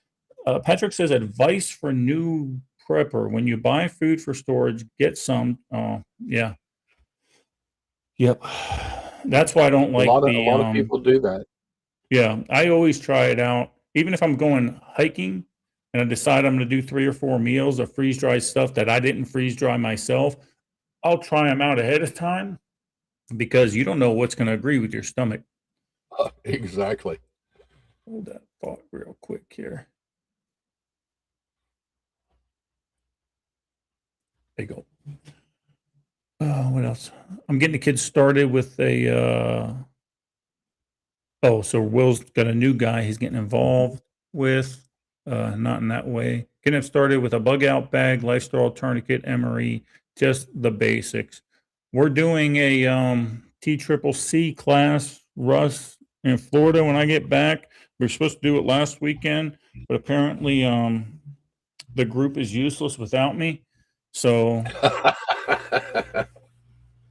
Patrick says advice for new prepper: when you buy food for storage, get some. Yeah, yep. That's why I don't A like lot of a the lot of people do that. Yeah, I always try it out. Even if I'm going hiking and I decide I'm going to do 3 or 4 meals of freeze dried stuff that I didn't freeze dry myself, I'll try them out ahead of time because you don't know what's going to agree with your stomach. Exactly. Hold that thought real quick here. There you go. What else? I'm getting the kids started with oh, so Will's got a new guy he's getting involved with. Not in that way. Getting him started with a bug out bag, lifestyle tourniquet, emery, just the basics. We're doing a TCCC class, Russ, in Florida when I get back. We are supposed to do it last weekend, but apparently the group is useless without me. So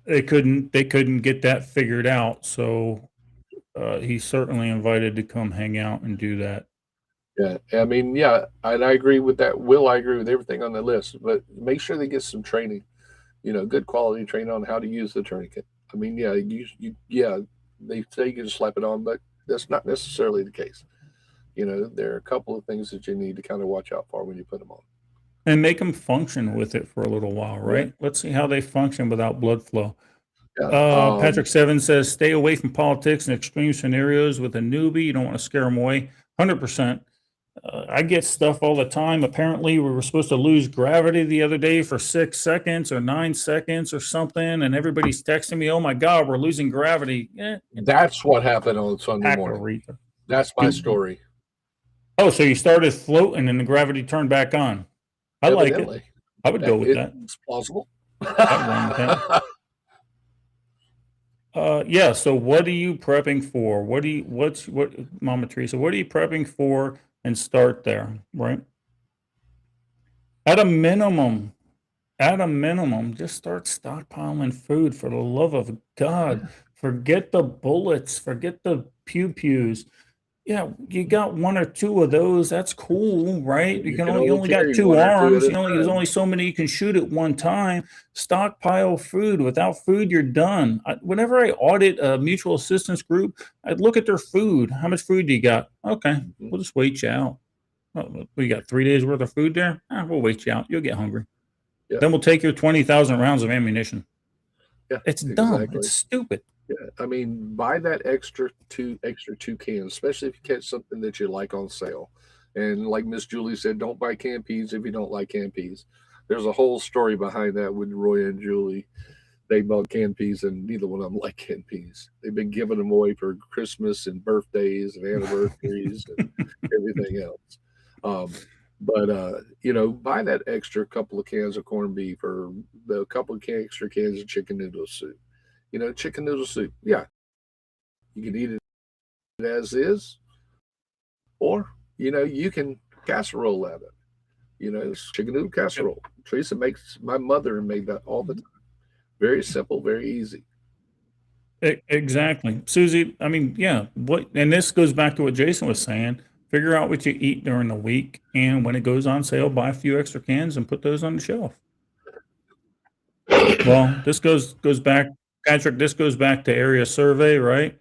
they couldn't get that figured out. So he's certainly invited to come hang out and do that. Yeah, I mean, yeah, and I agree with that. Will, I agree with everything on the list, but make sure they get some training. Good quality training on how to use the tourniquet. I mean, yeah, yeah, they say you can slap it on, but that's not necessarily the case. There are a couple of things that you need to kind of watch out for when you put them on. And make them function with it for a little while, Yeah, right? Let's see how they function without blood flow. yeah. Patrick Seven says, stay away from politics and extreme scenarios with a newbie. You don't want to scare them away. 100%. I get stuff all the time. Apparently, we were supposed to lose gravity the other day for 6 seconds or 9 seconds or something, and everybody's texting me, "Oh my God, we're losing gravity." That's what happened on Sunday Pack morning. aretha. That's my story. Oh, so you started floating and the gravity turned back on. I like it. Evidently, I would go with that. it's plausible. I'd run with that. Yeah. So what are you prepping for? What Mama Teresa, what are you prepping for? And start there, right? At a minimum, just start stockpiling food for the love of God. Forget the bullets, forget the pew-pews. Yeah, you got one or two of those. That's cool, right? You can You only only got carry two one or two at arms. a There's time. only so many you can shoot at one time. Stockpile food. Without food, you're done. Whenever I audit a mutual assistance group, I look at their food. How much food do you got? Okay, Mhm. we'll just wait you out. We got 3 days worth of food there. We'll wait you out. You'll get hungry. Yeah, Then we'll take your 20,000 rounds of ammunition. yeah, It's dumb. It's exactly. stupid. Yeah, I mean, buy that extra two cans, especially if you catch something that you like on sale. And like Miss Julie said, don't buy canned peas if you don't like canned peas. There's a whole story behind that with Roy and Julie. They bought canned peas, and neither one of them like canned peas. They've been giving them away for Christmas and birthdays and anniversaries and everything else. Um, but buy that extra couple of cans of corned beef or the couple of extra cans of chicken noodle soup. Chicken noodle soup. Yeah, you can eat it as is, or you can casserole at it. It's chicken noodle Yep. casserole. Teresa makes my mother made that all the time. Very simple, very easy. Exactly. Susie, I mean, yeah, and this goes back to what Jason was saying. Figure out what you eat during the week, and when it goes on sale, buy a few extra cans and put those on the shelf. Well, this goes back, Patrick, this goes back to area survey, right?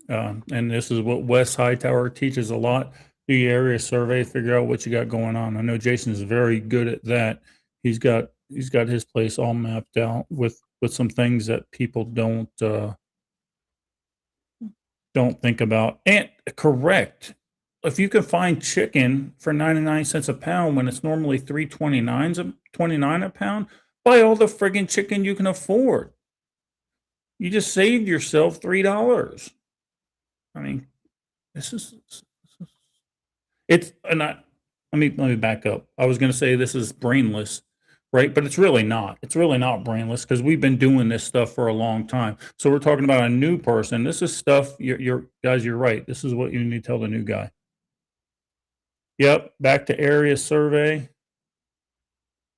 And this is what Wes Hightower teaches a lot. Do your area survey, figure out what you got going on. I know Jason is very good at that. He's got his place all mapped out with some things that people don't think about. And correct. If you can find chicken for 99 cents a pound when it's normally 3.29 a pound, buy all the friggin' chicken you can afford. You just saved yourself $3. I mean, this is it's and I let me back up. I was going to say this is brainless, right? But it's really not. It's really not brainless because we've been doing this stuff for a long time. So we're talking about a new person. This is stuff you're guys, you're right. This is what you need to tell the new guy. Yep, back to area survey.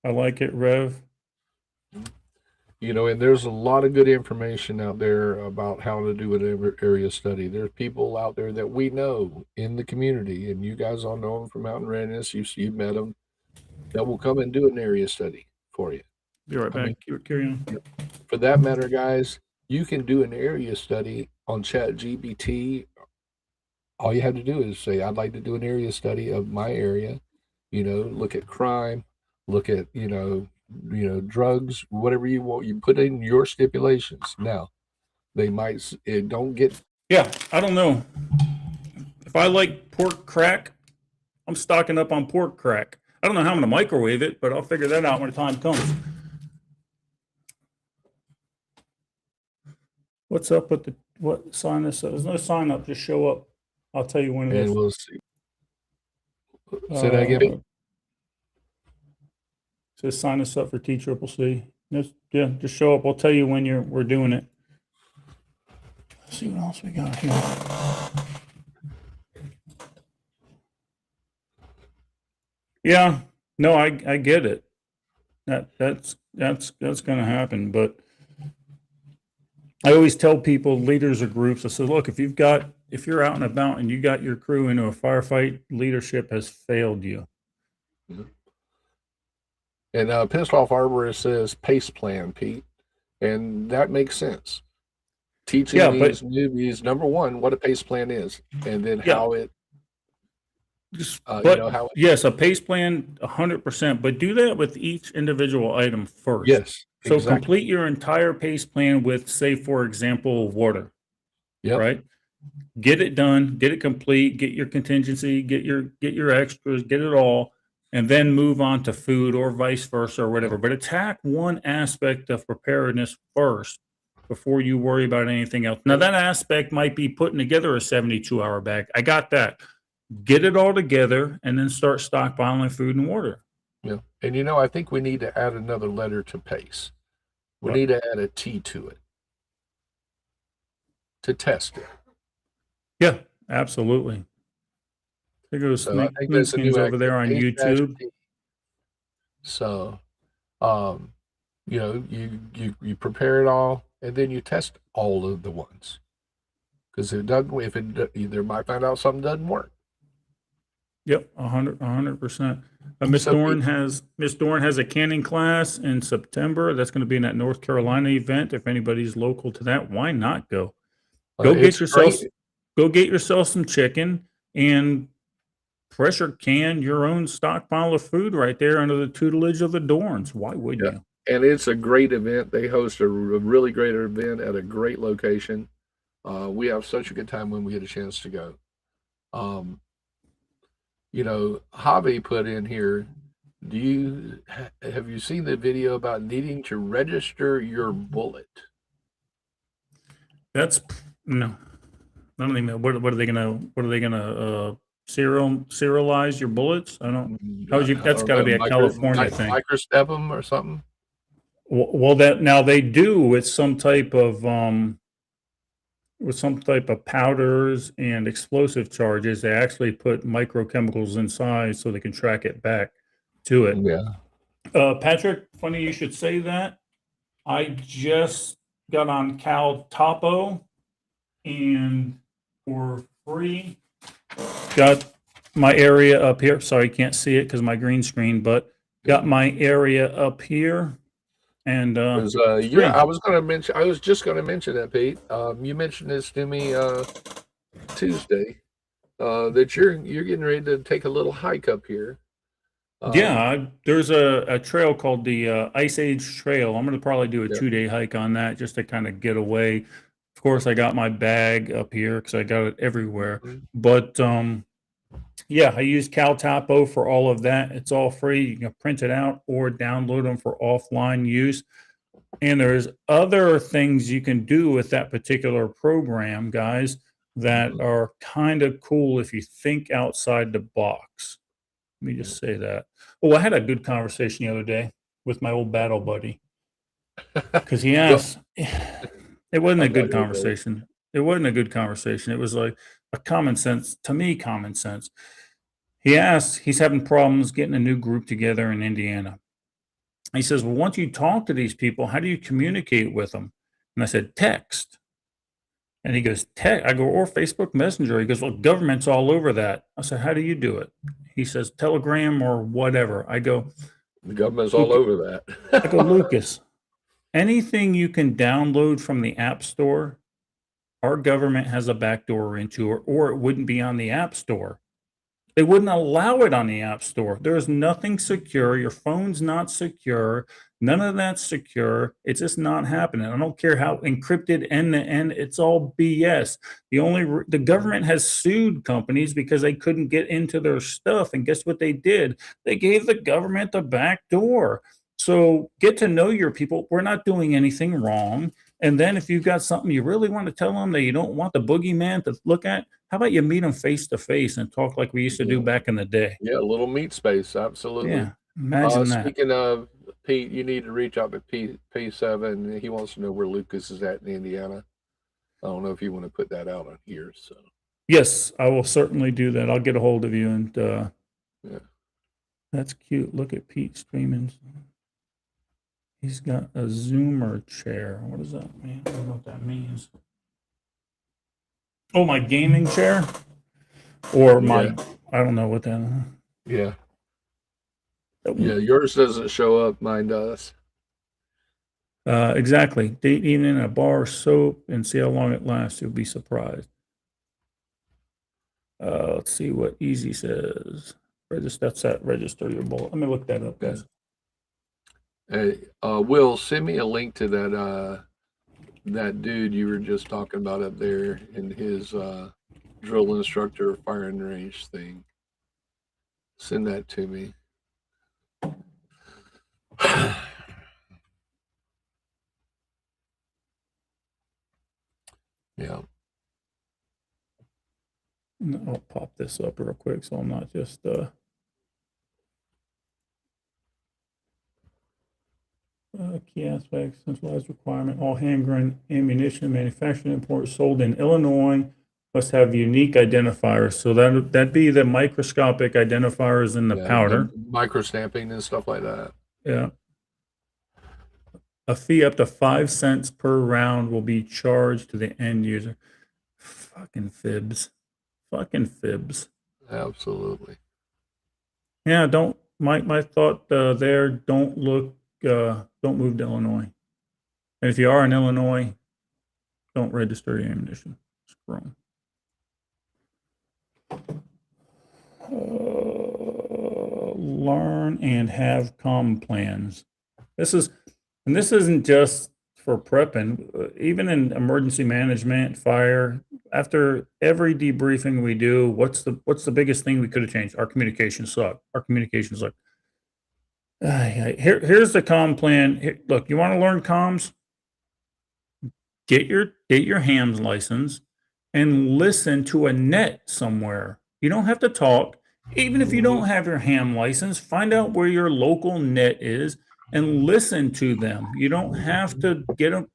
I like it, Rev. And there's a lot of good information out there about how to do an area study. There's people out there that we know in the community, and you guys all know them from Mountain Readiness. You've met them that will come and do an area study for you. Be right I mean, back. Carry on. for that matter, guys, you can do an area study on Chat GBT. All you have to do is say, I'd like to do an area study of my area, look at crime, look at, drugs, whatever you want. You put in your stipulations. Now, they might, it don't get, Yeah, I don't know. If I like pork crack, I'm stocking up on pork crack. I don't know how I'm going to microwave it, but I'll figure that out when the time comes. What's up with what sign us up? There's no sign up, just show up. I'll tell you when it and is. we'll see. Say that again. Says sign us up for TCCC. Just show up. I'll tell you when we're doing it. Let's see what else we got here. Yeah, no, I get it. That's going to happen. But I always tell people, leaders of groups, I said, look, if you're out and about and you got your crew into a firefight, leadership has failed you. Mhm. And Pissed Off Arborist says PACE plan, Pete, and that makes sense. Teaching these newbies, number one, what a PACE plan is, and then how it But yes, a PACE plan, 100%. But do that with each individual item first. Yes, So exactly. complete your entire PACE plan with, say, for example, water. Yep. Right. Get it done. Get it complete. Get your contingency. Get your extras. Get it all, and then move on to food or vice versa or whatever. But attack one aspect of preparedness first before you worry about anything else. Now that aspect might be putting together a 72-hour bag. I got that. Get it all together and then start stockpiling food and water. Yeah. And I think we need to add another letter to PACE. We need to add a T to it to test it. Yeah, absolutely. There goes So I think Moon that's a Skins new over there on YouTube. So, you prepare it all and then you test all of the ones. Because if it doesn't, if it either might find out something doesn't work. Yep, 100%. Miss So Dorn has a canning class in September. That's going to be in that North Carolina event. If anybody's local to that, why not go? Go it's get yourself great. go get yourself some chicken and pressure can your own stockpile of food right there under the tutelage of the Dorns. Why wouldn't Yeah, you? and it's a great event. They host a really great event at a great location. We have such a good time when we get a chance to go. Um, Javi put in here. Have you seen the video about needing to register your bullet? That's no. I don't even. What are they gonna? What are they gonna? Serialize your bullets? I don't. How would you? I That's don't got to know, be a California thing. microstep them or something. Well, that now they do with some type of powders and explosive charges. They actually put microchemicals inside so they can track it back to it. Yeah. Patrick, funny you should say that. I just got on Cal Topo and for free got my area up here. Sorry, can't see it because my green screen, but got my area up here. And Yeah, I was just gonna mention that, Pete. You mentioned this to me Tuesday, that you're getting ready to take a little hike up here. There's a trail called the Ice Age Trail. I'm going to probably do a Yeah. 2-day hike on that just to kind of get away. Of course, I got my bag up here because I got it everywhere. Mhm. But yeah, I use CalTapo for all of that. It's all free. You can print it out or download them for offline use. And there's other things you can do with that particular program, guys, that Mhm. are kind of cool if you think outside the box. Let me just say that. Oh, I had a good conversation the other day with my old battle buddy because he Go- asked. It wasn't I a got good here, buddy. conversation. It wasn't a good conversation. It was like a common sense, to me, common sense. He asked, he's having problems getting a new group together in Indiana. He says, well, once you talk to these people, how do you communicate with them? And I said, text. And he goes, I go, or Facebook Messenger. He goes, well, government's all over that. I said, how do you do it? He says, Telegram or whatever. I go, The government's all Luke, over I go, that. Lucas, anything you can download from the App Store, our government has a backdoor into, or it wouldn't be on the App Store. They wouldn't allow it on the App Store. There's nothing secure. Your phone's not secure. None of that's secure. It's just not happening. I don't care how encrypted end to end. It's all BS. The government has sued companies because they couldn't get into their stuff. And guess what they did? They gave the government the back door. So get to know your people. We're not doing anything wrong. And then if you've got something you really want to tell them that you don't want the boogeyman to look at, how about you meet them face to face and talk like we used to do Yeah. back in the day? Yeah, a little meat space, absolutely. Yeah, imagine that. Speaking of Pete, you need to reach out to P7. He wants to know where Lucas is at in Indiana. I don't know if you want to put that out on here. So Yes, I will certainly do that. I'll get a hold of you and yeah. that's cute. Look at Pete streaming. He's got a Zoomer chair. What does that mean? I don't know what that means. Oh, my gaming chair? Or my, I don't know what that Yeah. Yeah, yours doesn't show up, mine does. exactly. Date evening, a bar of soap, and see how long it lasts. You'll be surprised. Let's see what Easy says. That's that register your bullet. Let me look that up, guys. Hey, Will, send me a link to that dude you were just talking about up there in his drill instructor firing range thing. Send that to me. Yeah. I'll pop this up real quick so I'm not just key aspects, centralized requirement, all handgun ammunition manufactured, import, sold in Illinois must have unique identifiers. So that'd be the microscopic identifiers in the powder. The micro stamping and stuff like that. Yeah. A fee up to 5 cents per round will be charged to the end user. Fucking fibs. Fucking fibs. Absolutely. Yeah, don't my thought there, don't move to Illinois. And if you are in Illinois, don't register your ammunition. Screw 'em. Learn and have common plans. This isn't just for prepping. Even in emergency management, fire. After every debriefing we do, what's the biggest thing we could have changed? Our communication suck. Our communication suck. Here's the comm plan. Look, you want to learn comms? Get your hams license and listen to a net somewhere. You don't have to talk. Even if you don't have your ham license, find out where your local net is and listen to them. You don't have to get them.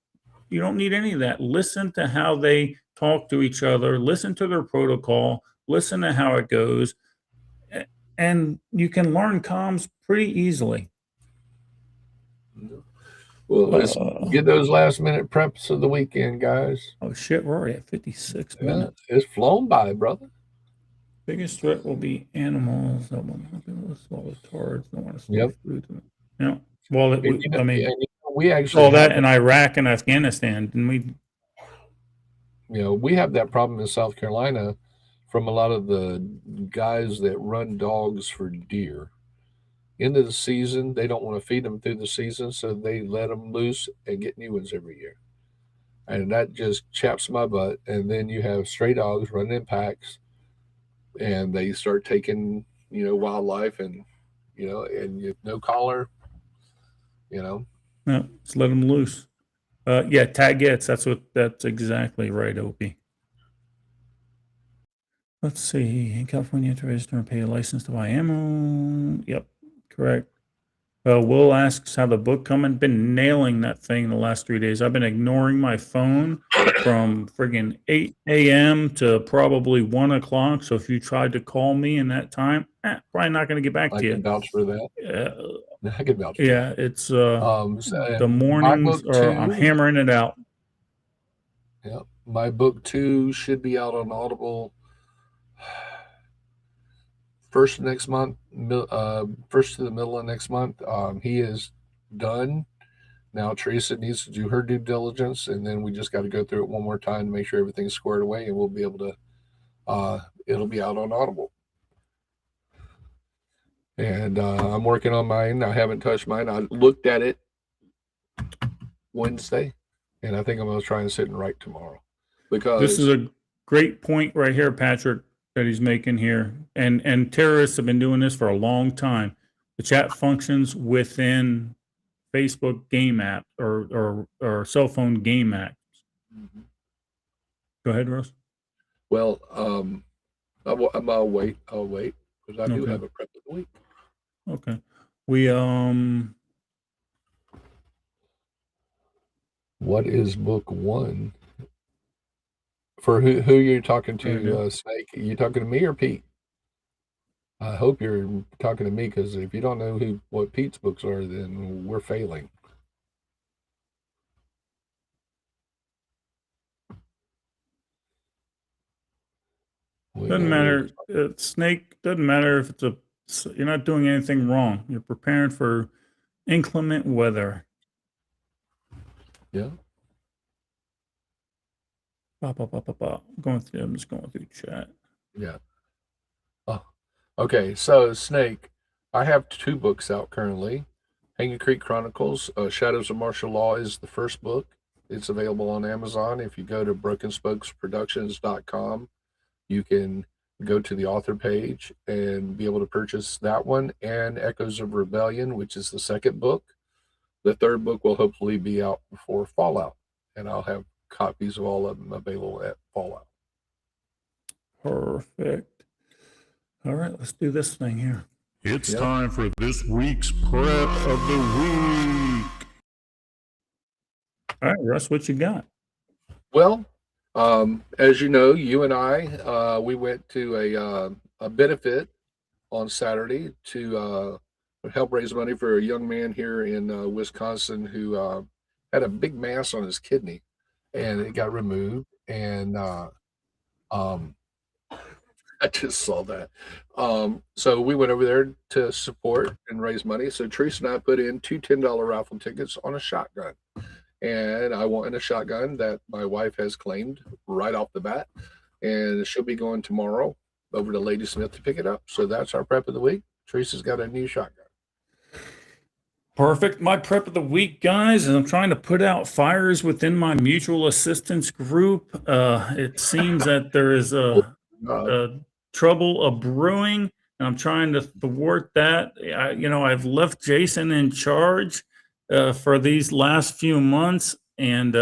You don't need any of that. Listen to how they talk to each other. Listen to their protocol. Listen to how it goes. And you can learn comms pretty easily. Well, let's get those last minute preps of the weekend, guys. Oh shit, we're already at 56 minutes. It's flown by, brother. Biggest threat will be animals that will not be able to swallow tards. Don't want to steal food. Yeah. Well, we actually saw that in Iraq and Afghanistan, and we. We have that problem in South Carolina from a lot of the guys that run dogs for deer. Into the season, they don't want to feed them through the season, so they let them loose and get new ones every year. And that just chaps my butt. And then you have stray dogs running in packs, and they start taking, wildlife, and no collar, No, just let them loose. Yeah, tag gets. That's exactly right, Opie. Let's see. In California, you have to register and pay a license to buy ammo. Yep, correct. Will asks how the book coming. Been nailing that thing the last 3 days. I've been ignoring my phone from friggin' 8 a.m. to probably 1 o'clock. So if you tried to call me in that time, probably not going to get back to you. I can vouch for that. I can vouch for that. It's the mornings I'm hammering it out. Yeah, my book 2 should be out on Audible first next month, first to the middle of next month. He is done. Now Teresa needs to do her due diligence, and then we just got to go through it one more time to make sure everything's squared away, and we'll be able to, it'll be out on Audible. And I'm working on mine. I haven't touched mine. I looked at it Wednesday, and I think I'm going to try and sit and write tomorrow. Because this is a great point right here, Patrick, that he's making here. And terrorists have been doing this for a long time. The chat functions within Facebook game app or cell phone game apps. Mm-hmm. Go ahead, Russ. Well, I'll wait because I do have a prep of the week. Okay. We what is book 1? For who you're talking to, Snake? Are you talking to me or Pete? I hope you're talking to me, because if you don't know what Pete's books are, then we're failing. Doesn't matter. Snake, doesn't matter if you're not doing anything wrong. You're preparing for inclement weather. Yeah. I'm just going through chat. Yeah. Oh, okay. So Snake, I have 2 books out currently. Hanging Creek Chronicles, Shadows of Martial Law is the first book. It's available on Amazon. If you go to brokenspokesproductions.com, you can go to the author page and be able to purchase that one, and Echoes of Rebellion, which is the second book. The third book will hopefully be out before Fallout, and I'll have copies of all of them available at Fallout. Perfect. All right, let's do this thing here. It's time for this week's prep of the week. All right, Russ, what you got? Well, as you know, you and I, we went to a benefit on Saturday to help raise money for a young man here in Wisconsin who had a big mass on his kidney, and it got removed. And Um, I just saw that. So we went over there to support and raise money. So Teresa and I put in two $10 raffle tickets on a shotgun. And I want a shotgun that my wife has claimed right off the bat. And she'll be going tomorrow over to Ladysmith to pick it up. So that's our prep of the week. Teresa's got a new shotgun. Perfect. My prep of the week, guys, is I'm trying to put out fires within my mutual assistance group. It seems that there is trouble brewing, and I'm trying to thwart that. I've left Jason in charge for these last few months, and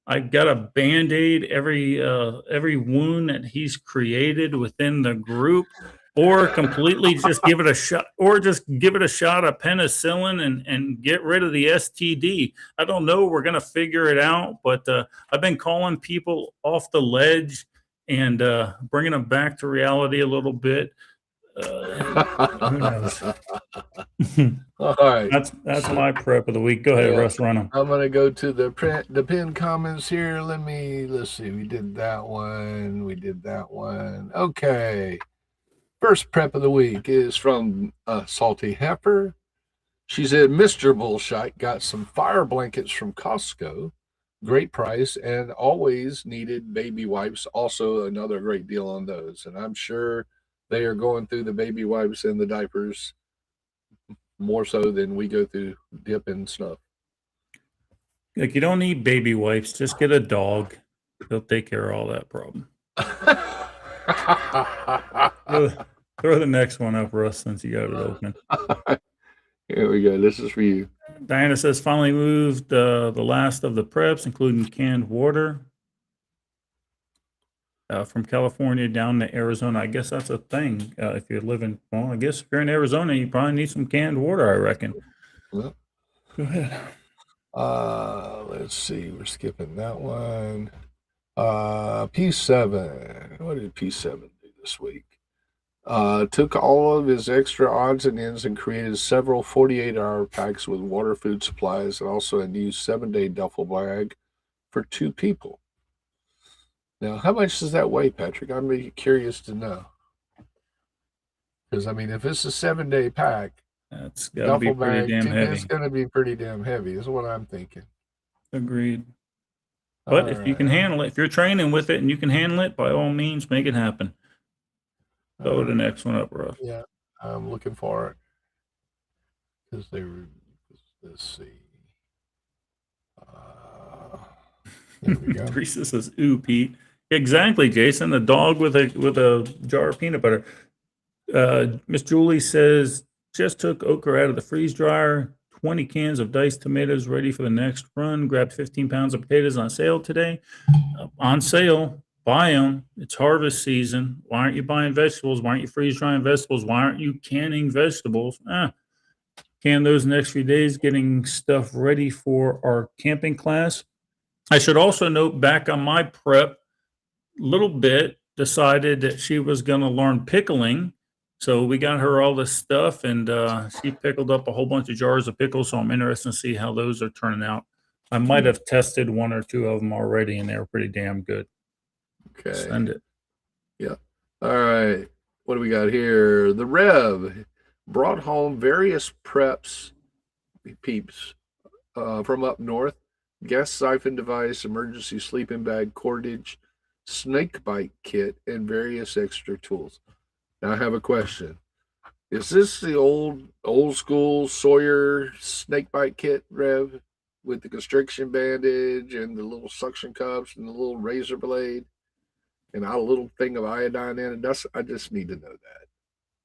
I've got to band-aid every wound that he's created within the group, or completely just give it a shot, or just give it a shot of penicillin and get rid of the STD. I don't know. We're gonna figure it out, but I've been calling people off the ledge and bringing them back to reality a little bit. Who knows? All right. That's my prep of the week. Go ahead, Yeah. Russ, run them. I'm gonna go to the pinned comments here. Let's see. We did that one. We did that one. Okay. First prep of the week is from Salty Heifer. She said, Mr. Bullshite got some fire blankets from Costco. Great price and always needed baby wipes. Also, another great deal on those. And I'm sure they are going through the baby wipes and the diapers more so than we go through dip and stuff. Like, you don't need baby wipes. Just get a dog. He'll take care of all that problem. Throw the next one up, Russ, since you got it open. Here we go. This is for you. Diana says, finally moved the last of the preps, including canned water, from California down to Arizona. I guess that's a thing. If you're living, well, I guess if you're in Arizona, you probably need some canned water, I reckon. Well, go ahead. Let's see. We're skipping that one. P7. What did P7 do this week? Took all of his extra odds and ends and created several 48-hour packs with water, food supplies, and also a new 7-day duffel bag for 2 people. Now, how much does that weigh, Patrick? I'm curious to know. Because, I mean, if it's a 7-day pack, that's got to be pretty damn heavy. It's going to be pretty damn heavy, is what I'm thinking. Agreed. But if you can handle it, if you're training with it and you can handle it, by all means, make it happen. Go to the next one up, Russ. Yeah, I'm looking for it. Because they were, let's see. There we go. Teresa says, ooh, Pete. Exactly, Jason. The dog with a jar of peanut butter. Miss Julie says, just took okra out of the freeze dryer. 20 cans of diced tomatoes ready for the next run. Grabbed 15 pounds of potatoes on sale today. On sale. Buy them. It's harvest season. Why aren't you buying vegetables? Why aren't you freeze drying vegetables? Why aren't you canning vegetables? Can those next few days, getting stuff ready for our camping class. I should also note, back on my prep, little bit decided that she was going to learn pickling. So we got her all this stuff, and she pickled up a whole bunch of jars of pickles. So I'm interested to see how those are turning out. I might have tested 1 or 2 of them already, and they were pretty damn good. Okay. Send it. Yeah. All right. What do we got here? The Rev brought home various preps, peeps, from up north. Gas siphon device, emergency sleeping bag, cordage, snake bite kit, and various extra tools. Now I have a question. Is this the old school Sawyer snake bite kit, Rev, with the constriction bandage and the little suction cups and the little razor blade and a little thing of iodine in it? I just need to know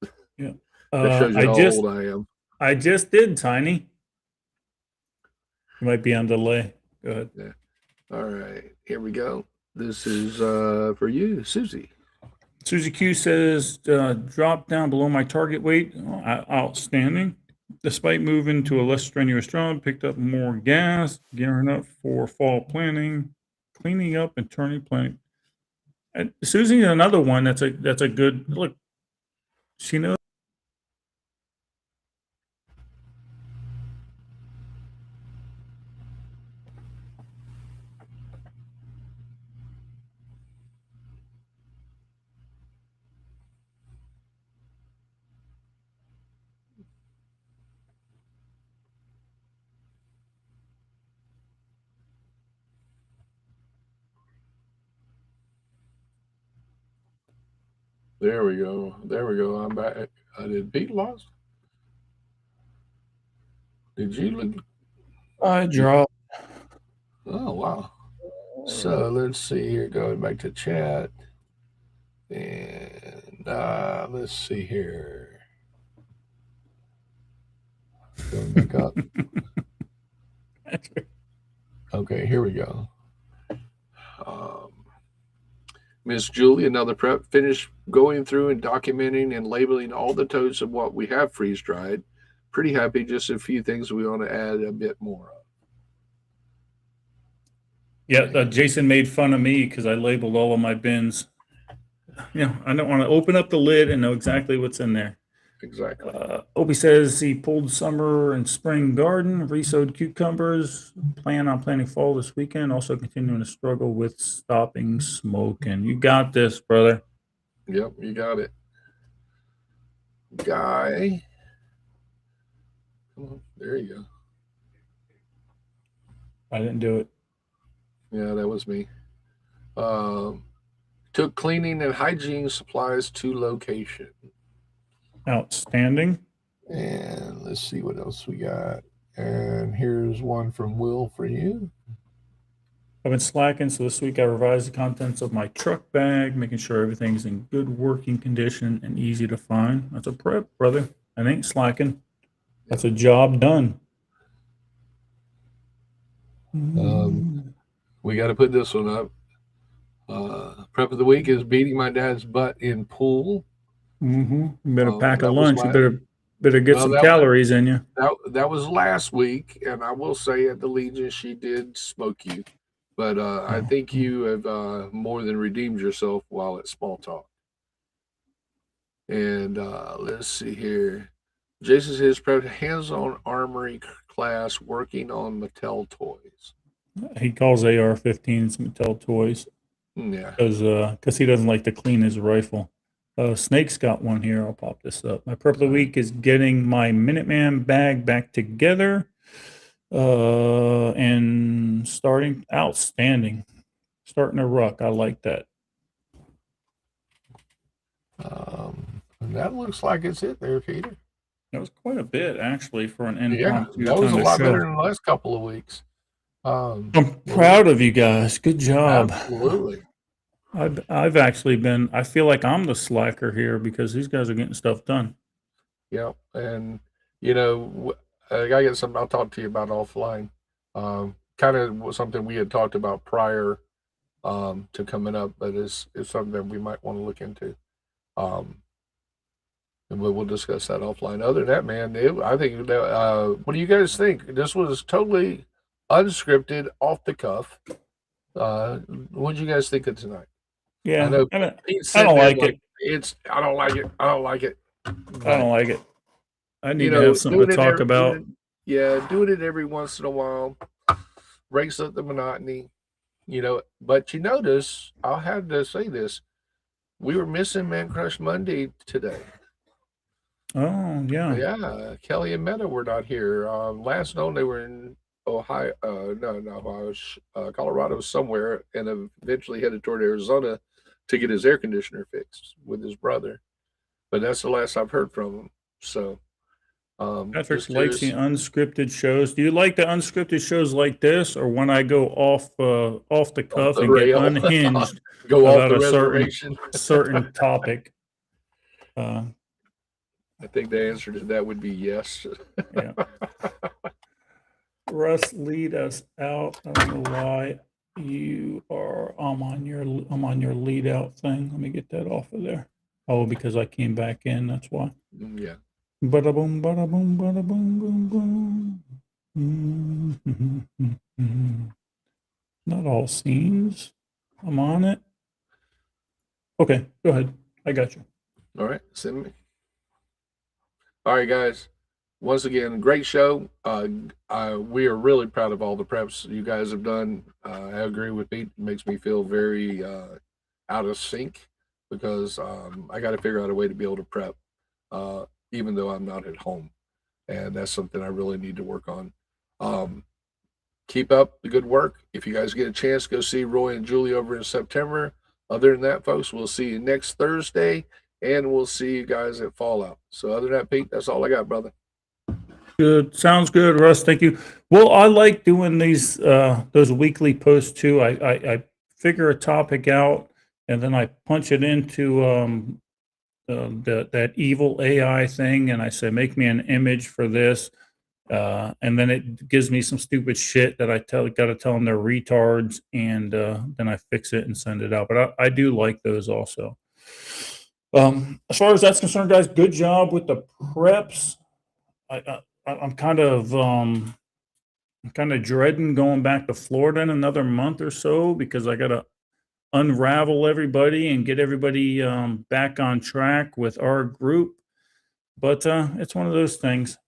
that. Yeah. That shows you how old I am. I just did, Tiny. You might be on delay. Go ahead. Yeah. All right. Here we go. This is for you, Susie. Susie Q says, dropped down below my target weight. Outstanding. Despite moving to a less strenuous job, picked up more gas, gearing up for fall planning, cleaning up and turning planning. And Susie, another one that's a good look. She knows. There we go. There we go. I'm back. Did Pete lost? Did you look? I dropped. Oh, wow. So let's see here. Going back to chat. And let's see here. Going back up. Okay, here we go. Miss Julie, another prep, finished going through and documenting and labeling all the totes of what we have freeze dried. Pretty happy. Just a few things we want to add a bit more of. Yeah, Jason made fun of me because I labeled all of my bins. I don't want to open up the lid and know exactly what's in there. Exactly. Opie says he pulled summer and spring garden, resowed cucumbers, plan on planting fall this weekend, also continuing to struggle with stopping smoking. You got this, brother. Yep, you got it. Guy. Come on, there you go. I didn't do it. Yeah, that was me. Took cleaning and hygiene supplies to location. Outstanding. And let's see what else we got. And here's one from Will for you. I've been slacking, so this week I revised the contents of my truck bag, making sure everything's in good working condition and easy to find. That's a prep, brother. I ain't slacking. That's a job done. We got to put this one up. Prep of the week is beating my dad's butt in pool. You better pack a that was lunch. You better get Well, some that- calories in you. That was last week, and I will say at the Legion she did smoke you, but I think you have more than redeemed yourself while at Small Talk. And let's see here. Jason says prep hands-on armory class working on Mattel toys. He calls AR-15s Mattel toys Yeah. because he doesn't like to clean his rifle. Snake's got one here. I'll pop this up. My prep of the week is getting my Minuteman bag back together and starting outstanding. Starting a ruck. I like that. That looks like it's it there, Peter. That was quite a bit actually for an Yeah, impromptu. that was a kind of lot show. better than the last couple of weeks. I'm proud of you guys. Good job. Absolutely. I've actually been. I feel like I'm the slacker here because these guys are getting stuff done. Yeah, and I got something I'll talk to you about offline. Kind of something we had talked about prior to coming up, but it's something that we might want to look into. And we'll discuss that offline. Other than that, man, I think what do you guys think? This was totally unscripted, off the cuff. What did you guys think of tonight? Yeah, I know I don't I like it. I don't like it. I don't like it. I don't like it. I need to have something to talk about. Doing it every once in a while breaks up the monotony, But you notice, I'll have to say this: we were missing Man Crush Monday today. Oh yeah, Yeah. Kelly and Meta were not here. Last known they were in Ohio. Ohio, Colorado somewhere, and eventually headed toward Arizona to get his air conditioner fixed with his brother. But that's the last I've heard from him. So. Patrick likes the unscripted shows. Do you like the unscripted shows like this, or when I go off the cuff and get unhinged go off about the a reservation, certain topic? I think the answer to that would be yes. Yeah. Russ, lead us out. I don't know why you are. I'm on your lead out thing. Let me get that off of there. Oh, because I came back in. That's why. Yeah. Bada boom, bada boom, bada boom, boom, boom. Not all scenes. I'm on it. Okay, go ahead. I got you. All right, send me. All right, guys. Once again, great show. We are really proud of all the preps you guys have done. I agree with Pete. It makes me feel very out of sync because I got to figure out a way to be able to prep. Even though I'm not at home. And that's something I really need to work on. Keep up the good work. If you guys get a chance, go see Roy and Julie over in September. Other than that, folks, we'll see you next Thursday. and we'll see you guys at Fallout. So other than that, Pete, that's all I got, brother. Good. Sounds good, Russ. Thank you. Well, I like doing these those weekly posts too. I figure a topic out and then I punch it into that evil AI thing, and I say, make me an image for this, and then it gives me some stupid shit that got to tell them they're retards, and then I fix it and send it out. But I do like those also. As far as that's concerned, guys, good job with the preps. I'm kind of dreading going back to Florida in another month or so because I got to unravel everybody and get everybody back on track with our group. But it's one of those things.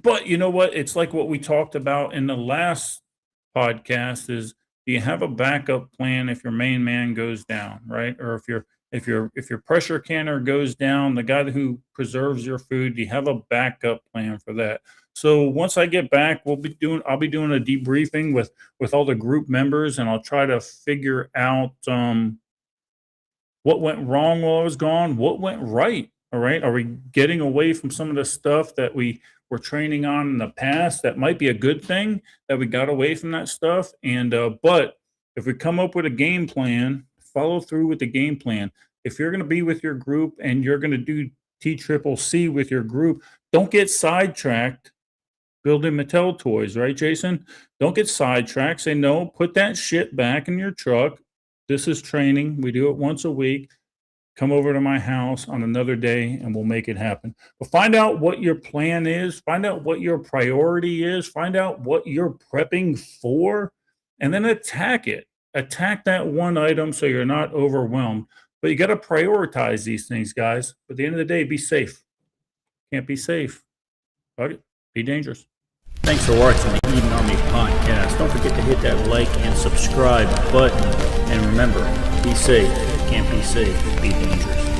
But you know what? It's like what we talked about in the last podcast is, do you have a backup plan if your main man goes down, right? Or if your pressure canner goes down, the guy who preserves your food, do you have a backup plan for that? So once I get back, I'll be doing a debriefing with all the group members, and I'll try to figure out what went wrong while I was gone, what went right. All right, are we getting away from some of the stuff that we were training on in the past? That might be a good thing that we got away from that stuff. And but if we come up with a game plan, follow through with the game plan. If you're going to be with your group and you're going to do TCCC with your group, don't get sidetracked building Mattel toys, right, Jason? Don't get sidetracked. Say, no, put that shit back in your truck. This is training. We do it once a week. Come over to my house on another day and we'll make it happen. But find out what your plan is. Find out what your priority is. Find out what you're prepping for, and then attack it. Attack that one item so you're not overwhelmed. But you got to prioritize these things, guys. But at the end of the day, be safe. Can't be safe. Fuck it. Be dangerous. Thanks for watching the Eden Army podcast. Don't forget to hit that like and subscribe button. And remember, be safe. Can't be safe. Be dangerous.